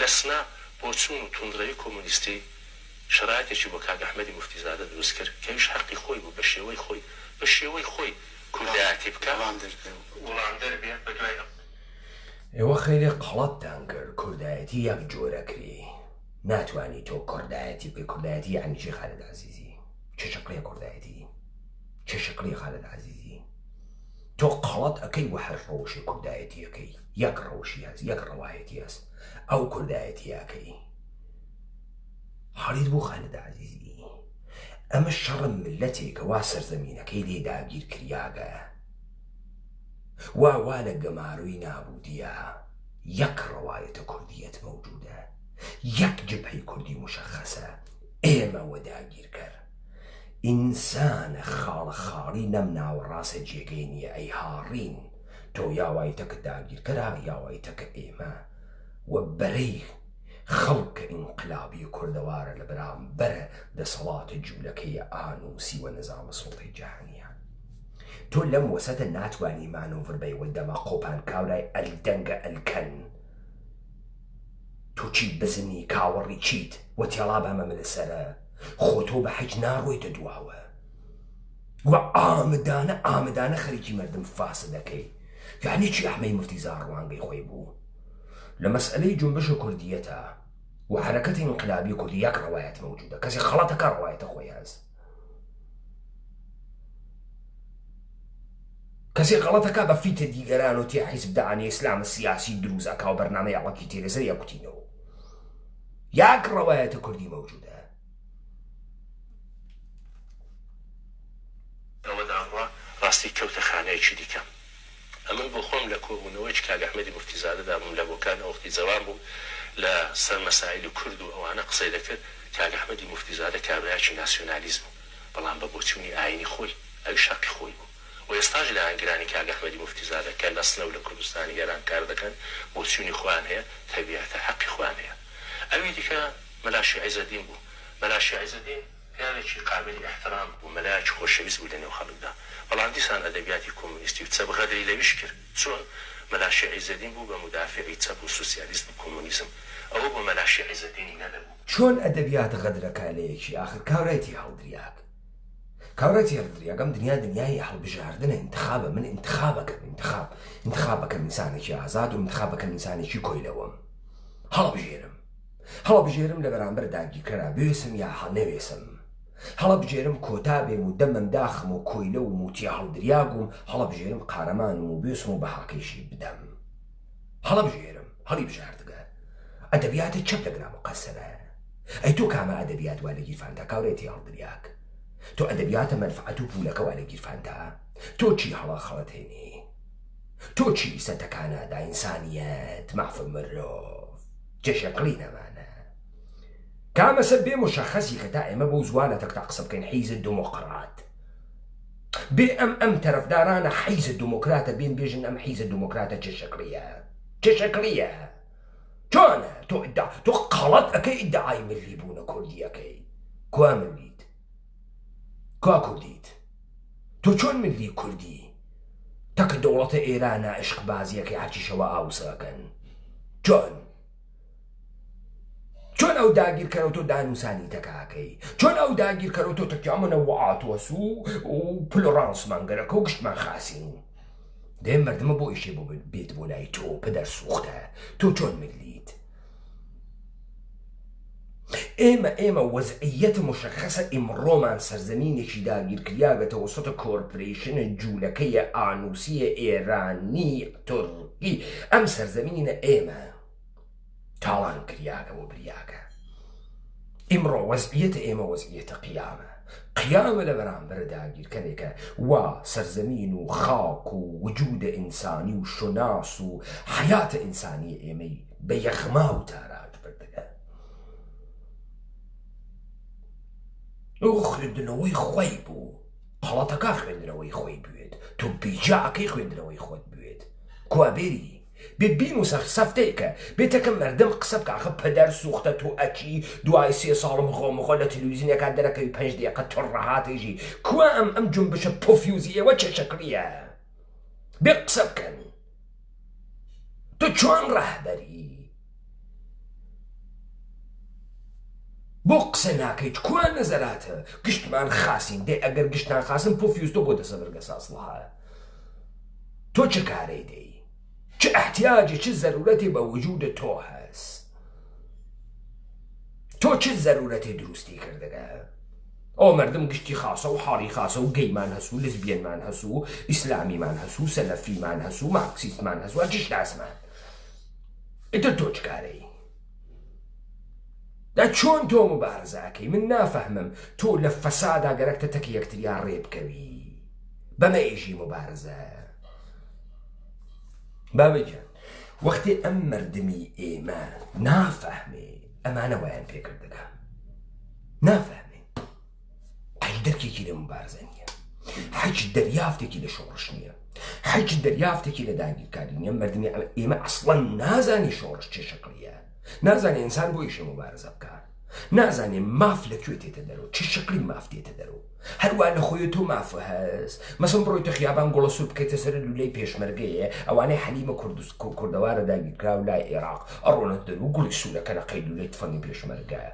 لە سنا بۆ چوون و توندڕەوی کۆمونیستی شرایطێکی بۆ کاک ئەحمەدی موفتیزادە دروست کرد کەویش حەقی خۆی بوو بە شێوەی خۆی کوردایەتی بکە وڵاندەر بێ بە دوای ئێوە خەیرێ قەڵەتتان کرد کوردایەتی یەک جۆرە کری ناتوانی تۆ کوردایەتی بکەی کوردایەتی یعنی چی خالد عەزیزی چه شەکڵیە کوردایەتی چه شەکڵی خالد عەزیزی تۆ قەڵەت ئەەکەی و هەر ڕەوشی کوردایەتی ئەەکەی یەک ڕەوشی هەست یەک ڕەوایەتی هەست ئەو کوردایەتی ئەەکەی حاڵیت بۆ خالد عەزیزی ئەمە شەڕم ملەتێکە وا سەرزەمینەکەی لێ داگیر کریاگە وا لە گەماروی نابوودیە یەک ڕەوایەتە کوردیەت مەوجودە یەک جبهەی کوردی مشەخەسە ئێمەوە داگیر کرد ئینسانە خاڵە خاڵی نەم ناوەڕاستە جێگەی نییە ئەی هاڕین تۆ یاوایتەکە داگیرکەرا یاوایتەکە ئێمە وە بەرەی خەڵکە ئینقلابی کوردەوارە لە بەرامبەرە دەسەڵاتە جوولەکەی ئانووسی وە نەزامە سوڵتەی جەهانیە تۆ لەم وەسەتە ناتوانی مانۆڤر بەیوە دەما قۆپان کاورای ئەلدەنگە ئەلکەن تۆ چیت بزنی کاوەڕی چیت وە تێڵا بەمە لەسەرە خۆ تۆ بە حەج ناڕۆیتە دواوە وە ئامدانە خەریکی مردم فاسە دەکەی یعنی چی ئەحمەی موفتیزاد ڕوانگەی خۆی بوو لە مەسئلەی جنبشە کوردیەتە و حرەکەتی ئینقلابی کوردی یەک ڕەوایەت مەوجودە کەسی خەڵەتەکە ڕەوایەتە خۆی هەست کەسی غەڵەتەکە بە فیتە دیگەران و تێ حیزب داعانی ئیسلامە سیاسی دروست ئەکا و بەرنامەی ئەڵەکی تێرەزەر یەکوتینەوە یەک ڕەوایەتە کوردی مەوجودە ئەوەدا ڕوا ڕاستی کەوتە خانەیەکی دیکەم ئەمن بۆ خۆم لە کۆبوونەوەی کاک ئەحمەدی موفتیزادەدا بووم لە بۆکان ئەوەختی جەوان بووم لە سەر مەسائیل و کورد و ئەوانە قسەی دەکرد کاک ئەحمەدی موفتیزادە کابرایەکی ناسیۆنالیزم بەڵام بە بۆچوونی ئاینی خۆی ئەوی شەقی خۆی بوو و ئێستاش لە ئەنگرانی کاک ئەحمەدی موفتیزادە کە لە سنە و لە کوردستانی گەران کار دەکەن بۆچوونی خۆیان هەیە تەبیعەتە حەقی خۆیان هەیە ئەوی دیکە مەلا شیعیزەدین بوو مەلا شیعیزەدین پیاوێکی قابلی احترام بوو مەلایەکی خۆشەویست بوو لە نێو خەڵکدا بەڵام دیسان ئەدەبیاتی کۆمونیستی و چەپ غەدری لەویش کرد چۆن مەلا شیعیزەدین بوو بە مدافعی چەپ و سوسیالیسم و کۆمونیزم ئەوە بۆ مەلا شیعیزەدینی نەدەبوو چۆن ئەدەبیات غەدرەکە لە یەکی ئاخر کاورایەتی هەڵدریاک کاورایەتی هەڵدریاکەم دنیای هەڵبژاردنە انتخابە من انتخابەکەم انتخابەکەم ئینسانێکی ئازاد و انتخابەکەم ئینسانێکی کۆیلەوەم هەڵبژێرم لە بەرامبەر داگیرکەرا بوێسم یا نەوێسم هەڵبژێرم کۆتا بێم و دەمم داخم و کۆیلە و موتی هەڵدریاگوم هەڵبژێرم قارەمانم و بێسم و بە حەقیشی بدەم هەڵی بژاردگە ئەدەبیاتە چەپ لەگرا مقەسەرە ئەی تۆ کامە ئەدەبیات وا لە گیرفانتا کاورێتی هەڵدریاک تۆ ئەدەبیاتە مەنفعەت و پولەکە وا لە گیرفانتا تۆ چی هەڵا خەڵەت هێنی تۆ چی سەتەکانەدا ئینسانیەت مەعفە مرۆڤ جێشەکڵی نەمانە کامەسە بێ مشەخەسی کە تا ئێمە بەو زوانە تەکتا قسە بکەین حیزە دموقڕات بێ ئەم تەرەفدارانە حیزە دموکراتە بێن بێژن ئەم حیزە دموکراتە چه شەکڵیە چۆنە تۆ قەڵەت ئەەکەی ئیدعای ملی بوونە کوردیەکەی کوا ملیت کوا کوردیت تۆ چۆن ملی کوردی تەکە دەوڵەتە ئێرانە عشق بازیەکەی هەرچیشەوە ئاوسەکەن چۆن ئەو داگیرکەرەوە تۆ دانووسانی تەکاکەی چۆن ئەو داگیرکەرەوە تۆ تەکیامەنەوەعات وەسوو و پلۆڕانسمانگەرەکە و گشتمان خاسین دێم مردمە بۆ ئیشێ بۆ بێت بۆ لای تۆ پەدەر سوختە تۆ چۆن ملیت ئێمە وەزعیەتە مشخصە ئیمڕۆمان سەرزەمینێکی داگیرکریا بەتەوەسەتە کۆرپۆرێشنە جوولەکەیە ئانووسیە ئێرانی تورکی ئەم سەرزەمینە ئێمە تاڵان کریاکە بۆ بریاکە ئیمڕۆ وەزعیەتە ئێمە وەزعیەتە قیامە لە بەرامبەر داگیرکەرێکە وا سەرزەمین و خاک و وجودە ئینسانی و شوناس و حیاتە ئینسانی ئێمەی بە یەخما و تاراج بردەگە ئەو خوێندنەوەی خۆی بوو قەڵەتەکە خوێندنەوەی خۆی بوێت تۆ بیجاکەی خوێندنەوەی خۆت بوێت کوابێری بێت بینوسە سەفتەیەکە بێتەکە مردم قسە بکە ئاخە پەدەر سوختە تۆ ئەچی دوای 3 ساڵم خۆمەخۆ لە تەلەڤیزیۆنێکا دەرەکەوی 5 دقیقە تۆ ڕەهاتێژی کوا ئەم جنبشە پۆفیوزی ئێوە چه شەکلیە بێ قسە بکەن تۆ چۆن ڕەهبەری بۆ قسە ناکەیت کوا نەزەراتە گشتمان خاسین دێ ئەگەر گشتان خاسن پۆفیوز تۆ بۆ دەسە بەرگە ساسڵەها تۆ چه کارەی دەی چه احتیاجی چه ضرورتی به وجود تو هست تو چه ضرورتی درستی کردگه ئەو مردم گشتی خاصە و حاڵی خاصە و گەیمان هەسوو لزبیەنمان هەسوو ئیسلامیمان هەسوو سەلەفیمان هەسوو مارکسیستمان هەسوو هەرچی شتاسمان ئیتر تۆ چ کارەی دا چۆن تۆ مبارزاکەی من نافەهمم تۆ لە فەسادا گەرەکتە تەکی یەکتریا ڕێبکەوی بەمە ئێژی مبارزە بابەجان وەختی ئەم مردمی ئێمە نافەهمێ ئەمانە وایان پێکردەکە نافەهمێ هیچ دەرکێکی لە مبارزە نییە هیچ دەریافتێکی لە شۆڕش نییە هیچ دەریافتێکی لە داگیرکاری نییە مردمی ئێمە ئەسڵەن نازانی شۆڕش چێ شەکڵیە نازانێ ئینسان بۆ ئیشە مبارزە بکە نازانێ ماف لەکوێ تێتە دەرەوە چه شەکلی ماف تێتە دەرەوە هەروە لە خۆی تۆ مافە هەست مەسەڵەن بڕۆیتە خیابان گۆڵە سوور بکەیتە سەر لولەی پێشمەرگەیە ئەوانەی حەلیمە کوردەوارە داگیرکراو لای عێراق ئەڕۆنە دەرەوە گوڵی سوورەکە لە قەی لولەی تفەنی پێشمەرگایە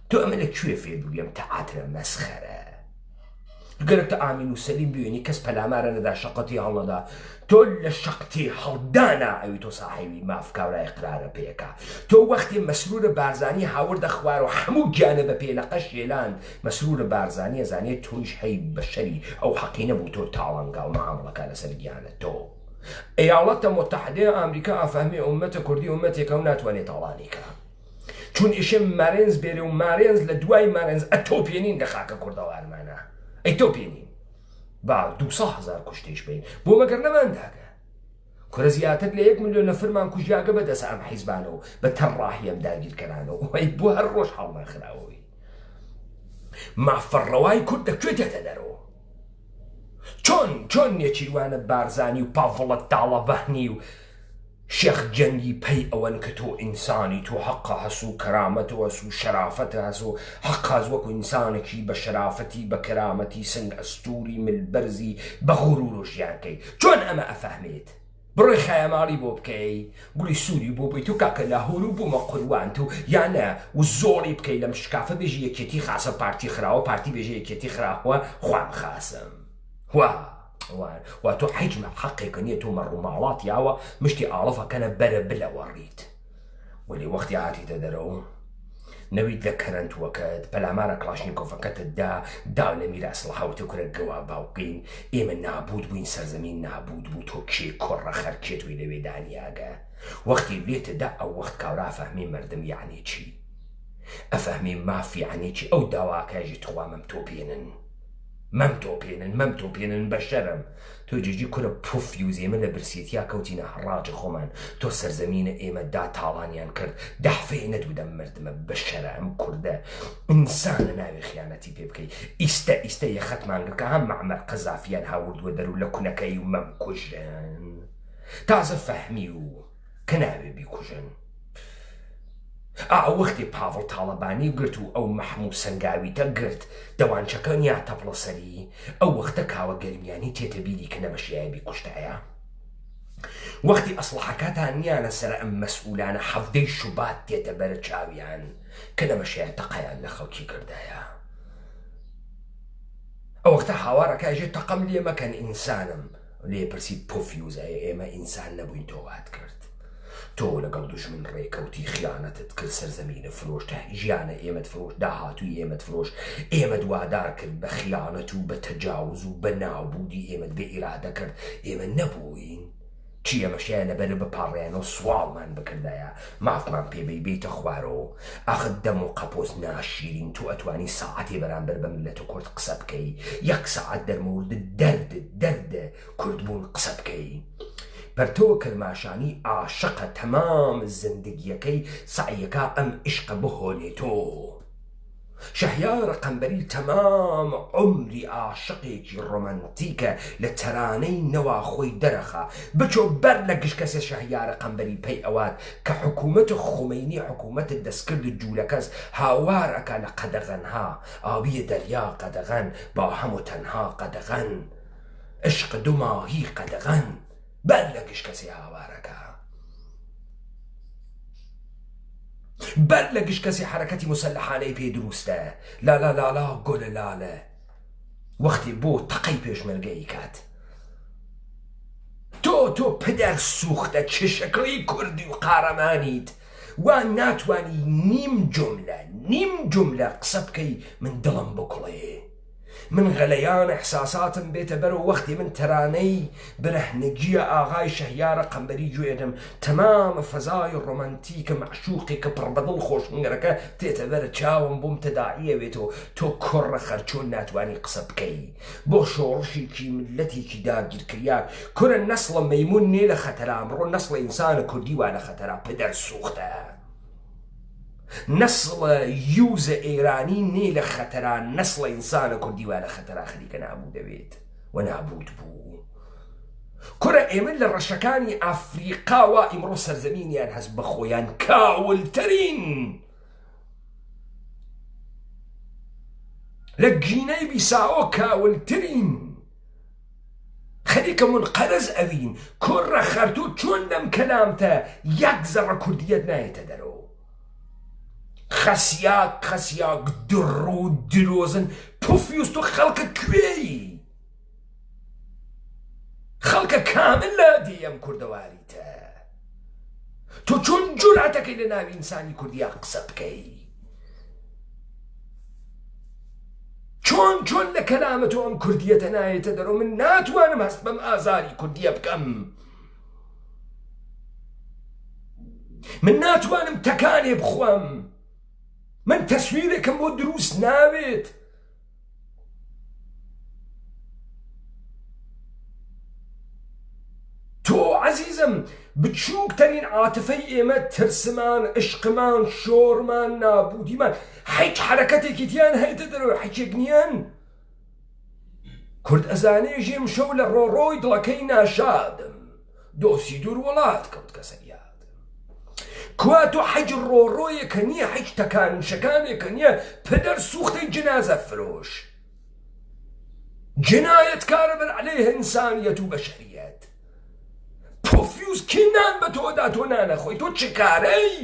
تۆ ئەمە لەکوێ فێر بوویم تەعاترە مەسخەرە گەرەکتە ئامین و سەلیم بوێنی کەس پەلامارە نەدا شەقەتی هەڵنەدا تۆ لە شەقتی هەڵدانا ئەوی تۆ ساحیبی مافکاورای قرارە پێەکە تۆ وەختی مەسرورە بارزانی هاوردە خوار و هەموو گیانە بە پێلەقە شێلان مەسرورە بارزانی ئەزانێت تۆیش هەی بەشەری ئەو حەقی نەبوو تۆ تاوانگا و مەعامڵەکە لەسەر گیانە تۆ ئەیاڵەتە متحدەیە ئەمریکا ئافەهمێ ئومەتە کوردی ئومەتێکە و ناتوانێت تاڵانیکە چون ئیشێ مارێنز بێرێ و مارێنز لە دوای مارێنز ئەتۆپێنین لە خاکە کوردەوارمانە ئەیتۆپێنین با 200,000 کوشتێش بین بۆ مەگەر نەمانداگە کورە زیاتر لە 1 ملیۆن نەفرمان کوژیاگە بەدەست ئەم حیزبانەوە بە تەڕاهی ئەم داگیرکەرانەوە وای بۆ هەر ڕۆژ هەڵمان خراوەوەی مافەڕەوای کورد دەکوێ تێتە دەرەوە چۆن نێچیروانە بارزانی و پاڤڵەت تاڵەبەهنی و شێخ جەنگی پەی ئەوەن کە تۆ ئینسانی تۆ حەقە هەسوو کەرامەتە هەسوو شەرافەتە هەسوو حەقاز وەکو ئینسانێکی بە شەرافەتی بە کەرامەتی سنگ ئەستوری ملبەرزی بە غوڕور و ژیانکەی چۆن ئەمە ئەفەهمێت بڕۆی خایەماڵی بۆ بکەی گوڵی سووری بۆ بێت و کاکە لاهۆر و بوومە قوروان و یانە و زۆری بکەی لەم شکافە بێژی یەکێتی خاسە پارتی خراوە پارتی بێژە یەکێتی خراوە خوام خاسم وا تۆ حیجمە حەقێکە نییە تۆ مەڕووماڵات یاوە مشتی ئاڵەفەکەنە بەرە بلەوەڕیت وەلی وەختی هاتیتە دەرەوە نەویت لە کەرەنتووەکەت پەلامارە کلاشنیکۆفەکەتت دا لە میراسڵەها و تۆ کورە گەوا باوقین ئێمە نابود بووین سەرزەمین نابود بوو تۆ کێ کۆڕە خەرکێتوی لەوێ دانیاگە وەختی بێتەدا ئەو وەخت کاورا ئەفەهمی مردم یعنی چی ئەفەهمی مافی یعنی چی ئەو داواکەژی تۆوا مەمتۆپێنن بە شەرم تۆ جێجی کورە پوفیوز ئێمە لە برسیتیا کەوتینە هەڕاجە خۆمان تۆ سەرزەمینە ئێمە دا تاڵانیان کرد دەحفەیە نەدوودە مردمە بە شەرە ئەم کووردە ئینسانە ناوێ خیانەتی پێ بکەی ئیستە یەخەتمانگەکە هەم مەعمەر قەزافیان هاوردووە دەرو لە کوونەکەی و مەمکوژن تازە فەهمی و کە ناوێ بیکوژن وەختی پاڤڵ تاڵەبانی گرت و ئەو مەحموو سنگاویتە گرت دەوانچەکە یا تەپڵە سەری ئەو وەختە کاوە گەرمیانی تێتە بیری کە نەبەشیایبی کوشتایە وەختی ئەسڵحەکەتان نیانە سەر ئەم مەسئولانە هەفتەی شوبات تێتە بەرە چاویان کە لەمەشەیە تەقەیان لە خەڵکی کردایە. ئەوەختە هاوارەکەژێت تەقەم لێ مەکەن ئینسانم لێ پرسیت پۆفیوزایە ئێمە ئینسان نەبووین تۆوات کرد. تۆ لەگەڵ دوژمن ڕێکەوتی خیانەتت کرد سەرزەمینە فرۆشتە ژیانە ئێمەت فرۆش داهاتووی ئێمەت فرۆش ئێمە دوادار کرد بە خیانەت و بە تەجاوز و بە نابوودی ئێمەت بێ ئیرادە کرد ئێمە نەبووین چی ئەمەشیە لەبەر بپاڕێنەوە سواڵمان بکردایە مافمان پێبەی بێتە خوارەوە ئاخت دەم و قەپۆز ناشیرین تو ئەتوانی ساعتێ بەرامبەر بە ملەت و کورد قسە بکەی یەک ساعت دەرمەوردت دەردە کوردبوون قسە بکەی بەرتەوە کەرماشانی عاشقە تەمام زندگیەکەی سعیەکە ئەم عشقە بهۆلێتۆ شەهیارە قەمبەری تەمام عمری عاشقێکی ڕۆمانتیکە لە تەرانەی نەواخۆی دەرەخە بچۆ بەر لە گشت کەسێ شەهیارە قەمبەری پێی ئەوات کە حکوومەت خومەینی حکوومەتت دەستکرد جوولەکەس هاوار ئەکا لە قەدەغەنها ئاویە دەریا قەدەغەن با هەموو تەنها قەدەغەن عشق دوماهی قەدەغەن بەر لە گشت کەسێ هاوارەکە بەر لە گشت کەسی حرەکەتی مسلحانەی پێ دروستە لا گۆلە لالە وەختی بۆ تەقەی پێشمەرگەی کات تۆ پدەر سوختە چشەکڕی کوردی و قارەمانیت وان ناتوانی نیم جملە قسە بکەی من دڵم بکڵێ من غەلەیان احساساتم بێتە بەرەو وەختی من تەرانەی برەهنگیە ئاغای شەهیارە قەمبەری گوێدەم تەمامە فەزای ڕۆمانتیکە مەعشوقی کە پڕ بەدڵ خۆشنگەرەکە تێتە بەرە چاوم بۆم تەداعیە بێتەوە تۆ کوڕە خەرچۆن ناتوانی قسە بکەی بۆ شۆڕشێکی ملەتێکی داگیرکریا کورە نەسڵە مەیمون نێ لە خەتەرا ئەمڕۆ نەسڵە ئینسانە کوردی وا لە خەتەرا پدەر سوختە نسل یوز ئێرانی نێ لە خەتەرا نسل ئینسانە کوردیوە لە خەتەرا خەریکە نابوو دەوێت و نابوود بوو کورە ئێمە لە ڕەشەکانی ئافریقاوە ئیمڕۆ سەرزەمینیان هەست بە خۆیان کاولترین لە گینەی بیساوە کاولترین خەریکە منقەرز ئەوین کوڕە خەرتوو چۆن لەم کەلامتە یەک زەڕە کوردیەت نایەتە دەرەوە خەسیاک دڕ و درۆزن پۆفیوز تۆ خەڵکە کوێی خەڵکە کامل لە دێم کوردەواریتە تۆ چۆن جوراتەکەی لە ناوی ئینسانی کوردیا قسە بکەی چۆن لە کەلامە تۆ ئەم کوردیەتە نایێتە دەرەوە من ناتوانم هەست بەم ئازاری کوردیە بکەم من ناتوانم تەکانێ بخوام من تەسویرێکم بۆ دروست ناوێت تۆ عەزیزم بچووکترین عاتفەی ئێمە ترسمان عشقمان شۆڕمان نابوودیمان هیچ حرەکەتێکی تیان هەیەتە دەرەوە حەکێک نیان کورد ئەزانێ ژێم شەو لە ڕۆڕۆی دڵەکەی ناشادم دۆسی دوور وڵات کەوت کەسەریات کوا تۆ حەج ڕۆڕۆیەکە نییە حەج تەکانشەکانێکە نییە پدەر سوختەی جنازە فرۆش جنایەتکارە بەر عەلەیه ئینسانیەت و بەشەریەت پۆفیوز کی نان بە تۆدا تۆ نانەخۆی تۆ چ کارەی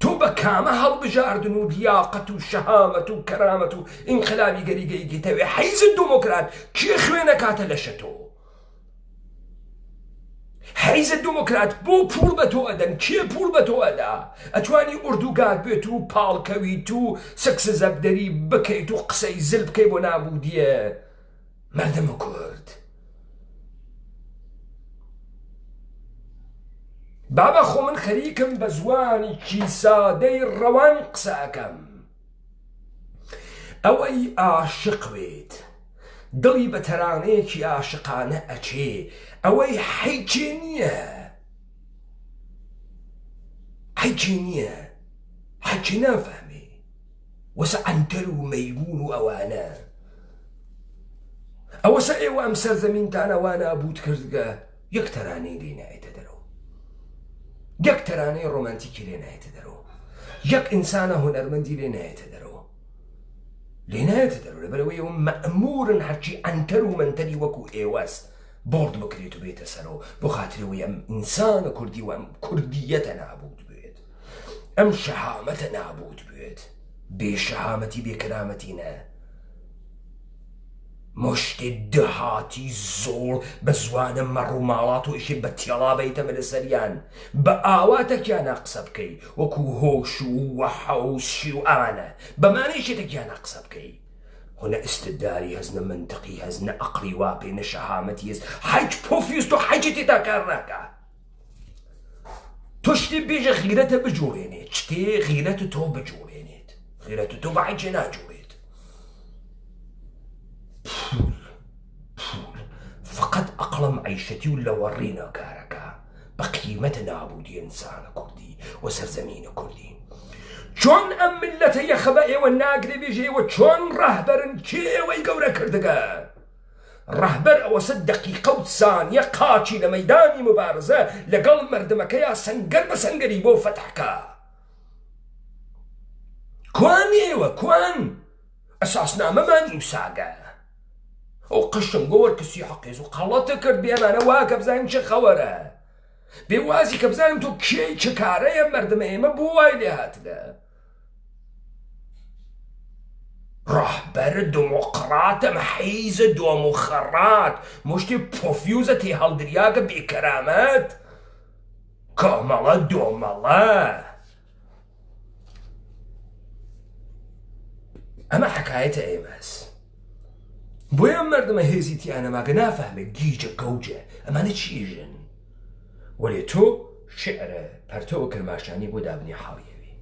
تۆ بە کامە هەڵبژاردن و لیاقەت و شەهامەت و کەرامەت و ئینقلابی گەریگەیگیتەوێ حیزت دموکرات کێ خوێنەکاتە لەشە تۆ حیزت دموکرات بۆ پوڵ بە تۆ ئەدەن کێ پوڵ بە تۆ ئەدا ئەتوانی ئوردوگات بێت و پاڵکەویت و سەکسە زەبدەری بکەیت و قسەی زل بکەی بۆ نابوودیە مەردەمە کورد بابە خۆ من خەریکم بە زوانێکی سادەی ڕەوان قسە ئەکەم ئەوەی عاشق وێت دڵی بە تەرانەیەکی عاشقانە ئەچێ ئەوەی حەیچێ نییە حەیچێ نافەهمێ وەسە ئەنتەر و مەیگون و ئەوانە ئەوەسە ئێوە ئەم سەرزەمینتانە وا نابوود کردگە یەک تەرانەی لێ نایەتە دەرەوە یەک تەرانەی ڕۆمانتیکی لێ نایەتە دەرەوە یەک ئینسانە هونەرمەندی لێ نایەتە دەرەوە لێ نایەتە دەرەوە لەبەرەوەی ئەوە مەئمورن هەرچی ئەنتەر و مەنتەری وەکو ئێوەست بۆڵد بکرێت و بێتە سەرەوە بۆ خاترەوەی ئەم ئینسانە کوردی و ئەم کوردیەتە نابوت بێت، ئەم شەهامەتە نابوت بێت. بێشەهامەتی بێکەرامەتینە، مشتێ دەهاتی زۆر بە زوانە مەڕووماڵات و ئیشێ بە تێڵا بەیتەمە لە سەریان بە ئاواتەکیانە قسە بکەی وەکو هۆش و وەحەوشی و ئەوانە بەمانەیشێتەکیانە قسە بکەی. هنا استداري هزنا منطقي هزنا عقلي واقعي نشهامتي هز حاج بوفيوس تو حاجتي دا كارناكا تشتي بيجي غيرته بجورينيت شتي غيرته تو بجورينيت غيرته تو بحاجة ناجوريت فقد أقلم عيشتي ولا ورينا كاركا بقيمة نابودي إنسان كردي وسرزمين كردي چۆن ئەم ملەتە یەخەبە ئێوە ناگرێ بێژێەوە چۆن ڕاهبەرن کێوەی گەورە کردگە ڕاهبەر ئەوە سەد دەقیقە و سانیە قاچی لە مەیدانی مبارزە لەگەڵ مردمەکەیە سەنگەر بە سەنگەری بۆ فەتحکە. کوان ئێوە کوان ئەساسنامەمان نووساگە ئەو قشتم گۆوەرکسی حەقێز و قەڵەتە کرد بێمانە وا کە بزانین چه خەوەرە بێوازی کە بزانم تۆ کێی چه کارەیە مردمە ئێمە بۆ وای لێ هاتگە. ڕاهبەر دموقراتە حیزە دۆموخەڕات مشتی پۆفیوزە تێ هەڵدریاگە بێکەرامەت کۆمەڵە دۆمەڵە. ئەمە حەکایەتە ئێمەس بۆیە ئەم مردمە هێزی تیانەماگە نافەهمێ گیجە گەوجە ئەمانە چیژن وەلێ تۆ شعرە پەرتەوە کرماشانی بۆ دابنی حاڵیەوی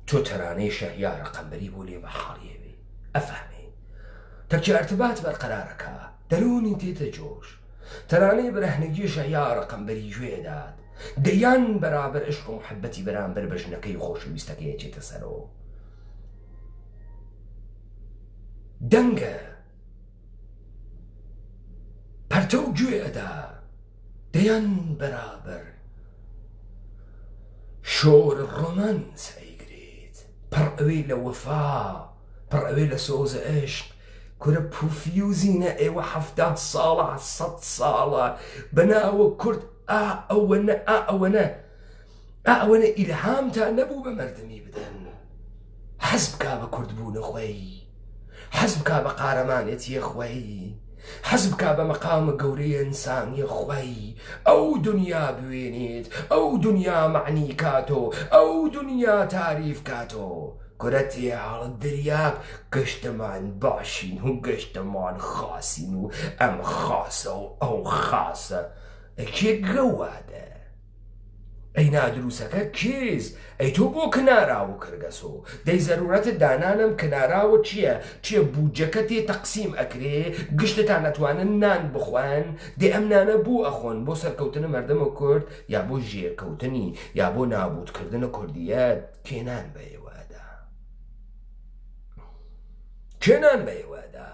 تۆ تەرانەی شەهیارە قەمبەری بۆ لێ بە حاڵیەوی ئەفەهمێ تەکچە ئەرتبات بەرقەرارەکە دەرونی تێتە جۆش تەرانەی برەهنگی شەهیارە قەمبەری گوێدات دەیان بەرابەر عشق و محەبەتی بەرامبەر بە ژنەکەی خۆشەویستەکەی ئەچێتە سەرەوە دەنگە پەرتە و گوێدا دەیان بەرابەر شۆر ڕۆمانس ئەیگرێت پڕ ئەوەی لە وەفا پڕ ئەوەی لە سۆزە عشق کورە پوفیوزینە ئێوە 70 ساڵە 100 ساڵە بەناوە کورد ئەوەنە ئەوەنە ئیلهامتان نەبوو بە مردمی بدەن حەز بکا بە کوردبوونە خۆی حەز بکا بە قارەمانێتیە خۆی حەز بکا بە مەقامە گەورەی ئینسانیە خۆی ئەو دنیا بوێنێت ئەو دنیا معنی کاتۆ ئەو دنیا تاریف کاتۆ کورە تێهاڵت دەریاک گەشتەمان باشین و گەشتەمان خاسین و ئەم خاسە و ئەو خاسە ئەکێ گەوادە ئەی نادروسەکە کێز ئەی تۆ بۆ کناراوە کردگەسۆ دەی زەرورەتە دانانم کناراوە چییە بوجەکە تێ تەقسیم ئەکرێ گشتتان نەتوانن نان بخوان دێ ئەم نانە بۆ ئەخۆن بۆ سەرکەوتنە مەردەمە کورد یا بۆ ژێرکەوتنی یا بۆ نابوودکردنە کوردیەت کێنان بە ئێوەدا کێنان بە ئێوەدا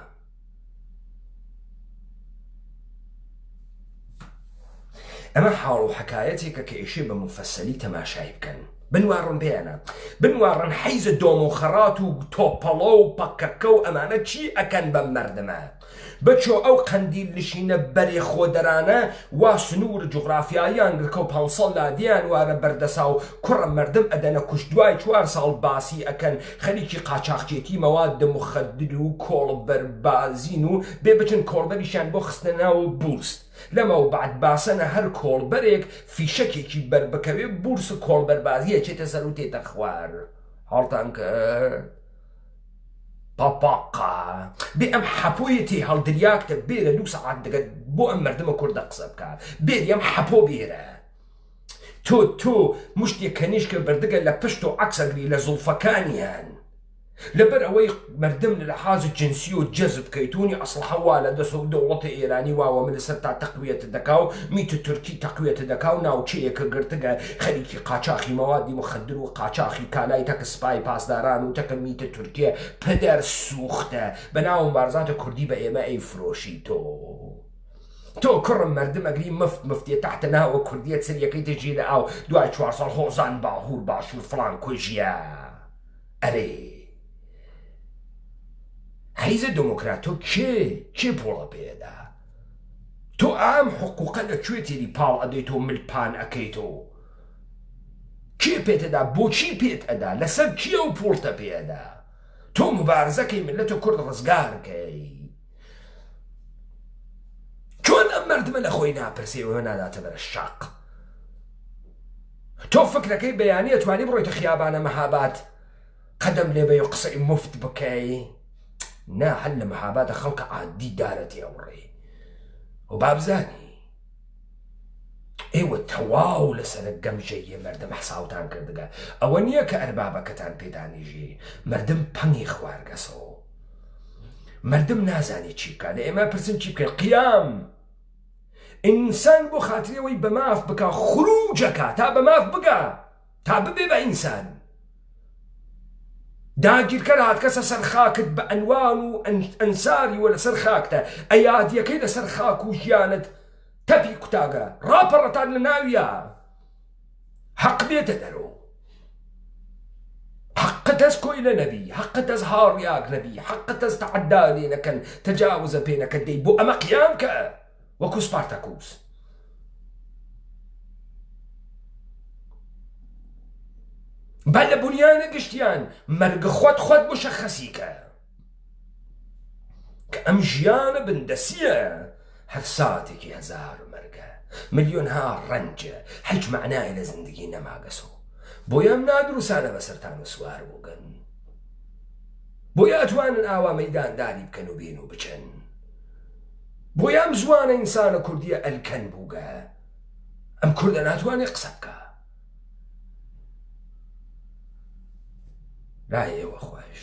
ئەمە حاڵ و حەکایەتێکە کە ئێشێ بە مفەسەلی تەماشای بکەن بنوارڕن پێیانە بنوارڕن حەیزە دۆم و خەڕات و تۆپەڵە و پەکەکە و ئەمانە چی ئەکەن بە مردمە بچۆ ئەو قەندیل نشینە بەرێ خۆدەرانە وا سنوور جوغرافیاییان گرکە و 500 لادیان وارە بەردەسا و کوڕە مردم ئەدەنە کوشت دوای 4 ساڵ باسی ئەکەن خەریکی قاچاقچێتی مەواد مخدر و کۆڵبەربازین و بێ بچن کۆڵبەریشان بۆ خستە ناو بورس لەمە و بعد باسەنە هەر کۆڵبەرێک فیشەکێکی بربکەوێ بورس کۆڵبەربازیە چێتە سەر و تێتە خوار هەڵتان کرد پاپاقا بێ ئەم حەپۆیەتی هەڵدریاکتە بێرە 2 سەعات دەگەت بۆ ئەم مردمە کوردە قسە بکە بێری ئەم حەپۆ بێرە تۆ مشتێک کەنیشکە بردگە لە پشت و عەکسەگری لە زوڵفەکانیان لەبەر ئەوەی مردم لە لەحاز جنسی و جەزب کەیتونی ئەسڵ هەوا لە دەست و دەوڵەتە ئێرانی واوە من لەسەر تا تەقویەتە دەکا و میتە تورکی تەقویەتە دەکا و ناوچەیەکە گرتگە خەریکی قاچاقی مەوادی مخدر و قاچاقی کالای تەکە سپای پاسداران و تەکە میتە تورکیە پەدەر سوختە بەناو مبارزاتە کوردی بە ئێمە ئەیفرۆشی تۆ کوڕم مردم ئەگری مفتیە تحتە ناوە کوردیەت سەریەکەی تەژی لە ئاو دوای 4 ساڵ هۆزان باهور باشوور فڵان کوژیە ئەرێ حیزە دموکرات تۆ کێ پۆڵە پێدا تۆ ئام حقوقە لەکوێ تێری پاڵ ئەدەیتۆ ملپان ئەەکەیتەوە کێ پێتەدا بۆچی پێت ئەدا لەسەر کیە و پۆڵتە پێدا تۆ مبارزەکەی ملەتە کورد ڕزگارکەی چۆن ئەم مردمە لە خۆی ناپرسێەوە ناداتە بەرە شاق تۆ فکرەکەی بەیانی ئەتوانی بڕۆیتە خیابانە مەهاباد قەدەم لێ بێ و قسەی مفت بکەی نا هەل لە مەهابادە خەڵکە عادی دارەتی ئەوڕێ و بابزانی ئێوە تەواو لەسەرە گەمژەیە مردم حساوتان کردگە ئەوە نییە کە ئەربابەکەتان پێدانیژێ مردم پەنگی خوارگەسەوە مردم نازانی چی بکە لە ئێمە پرسن چی بکەن قیام ئینسان بۆ خاترەوەی بەماف بکە خروجەکە تا بەماف بگە تا ببێ بە ئینسان داگیرکەر هات کەسە سەر خاکت بە ئەنوان و ئەنساری وە لەسەر خاکتە ئەیادیەکەی لەسەر خاک و ژیانت تەپی کوتاگە ڕاپەڕەتان لە ناویە حەق بێتە دەرۆ حقت ئەس کۆی لە نەبی حقت ئەس هاڕیاک نەبی حقت ئەس تەعەدا لێ نەکەن تەجاوزە پێ نەکەن دەی بۆ ئەمە قیام کە وەکو سپارتەکوس بە لە بنیانە گشتیان مەرگە خۆت مشەخەسیکە کە ئەم ژیانە بندەسیە هەر ساتێکی هەزار مەرگە ملیۆنها ڕەنجە هیچ معنای لە زندگی نەماگەسەوە بۆیە نادروسانە بەسەرتان و سوار بووگەن بۆیە ئەتوانن ئاوا مەیدانداری بکەن و بێن و بچن بۆیە ئەم زوانە ئینسانە کوردیە ئەلکەن بووگە ئەم کوردە ناتوانێت قسە بکە لای ئێوە خۆش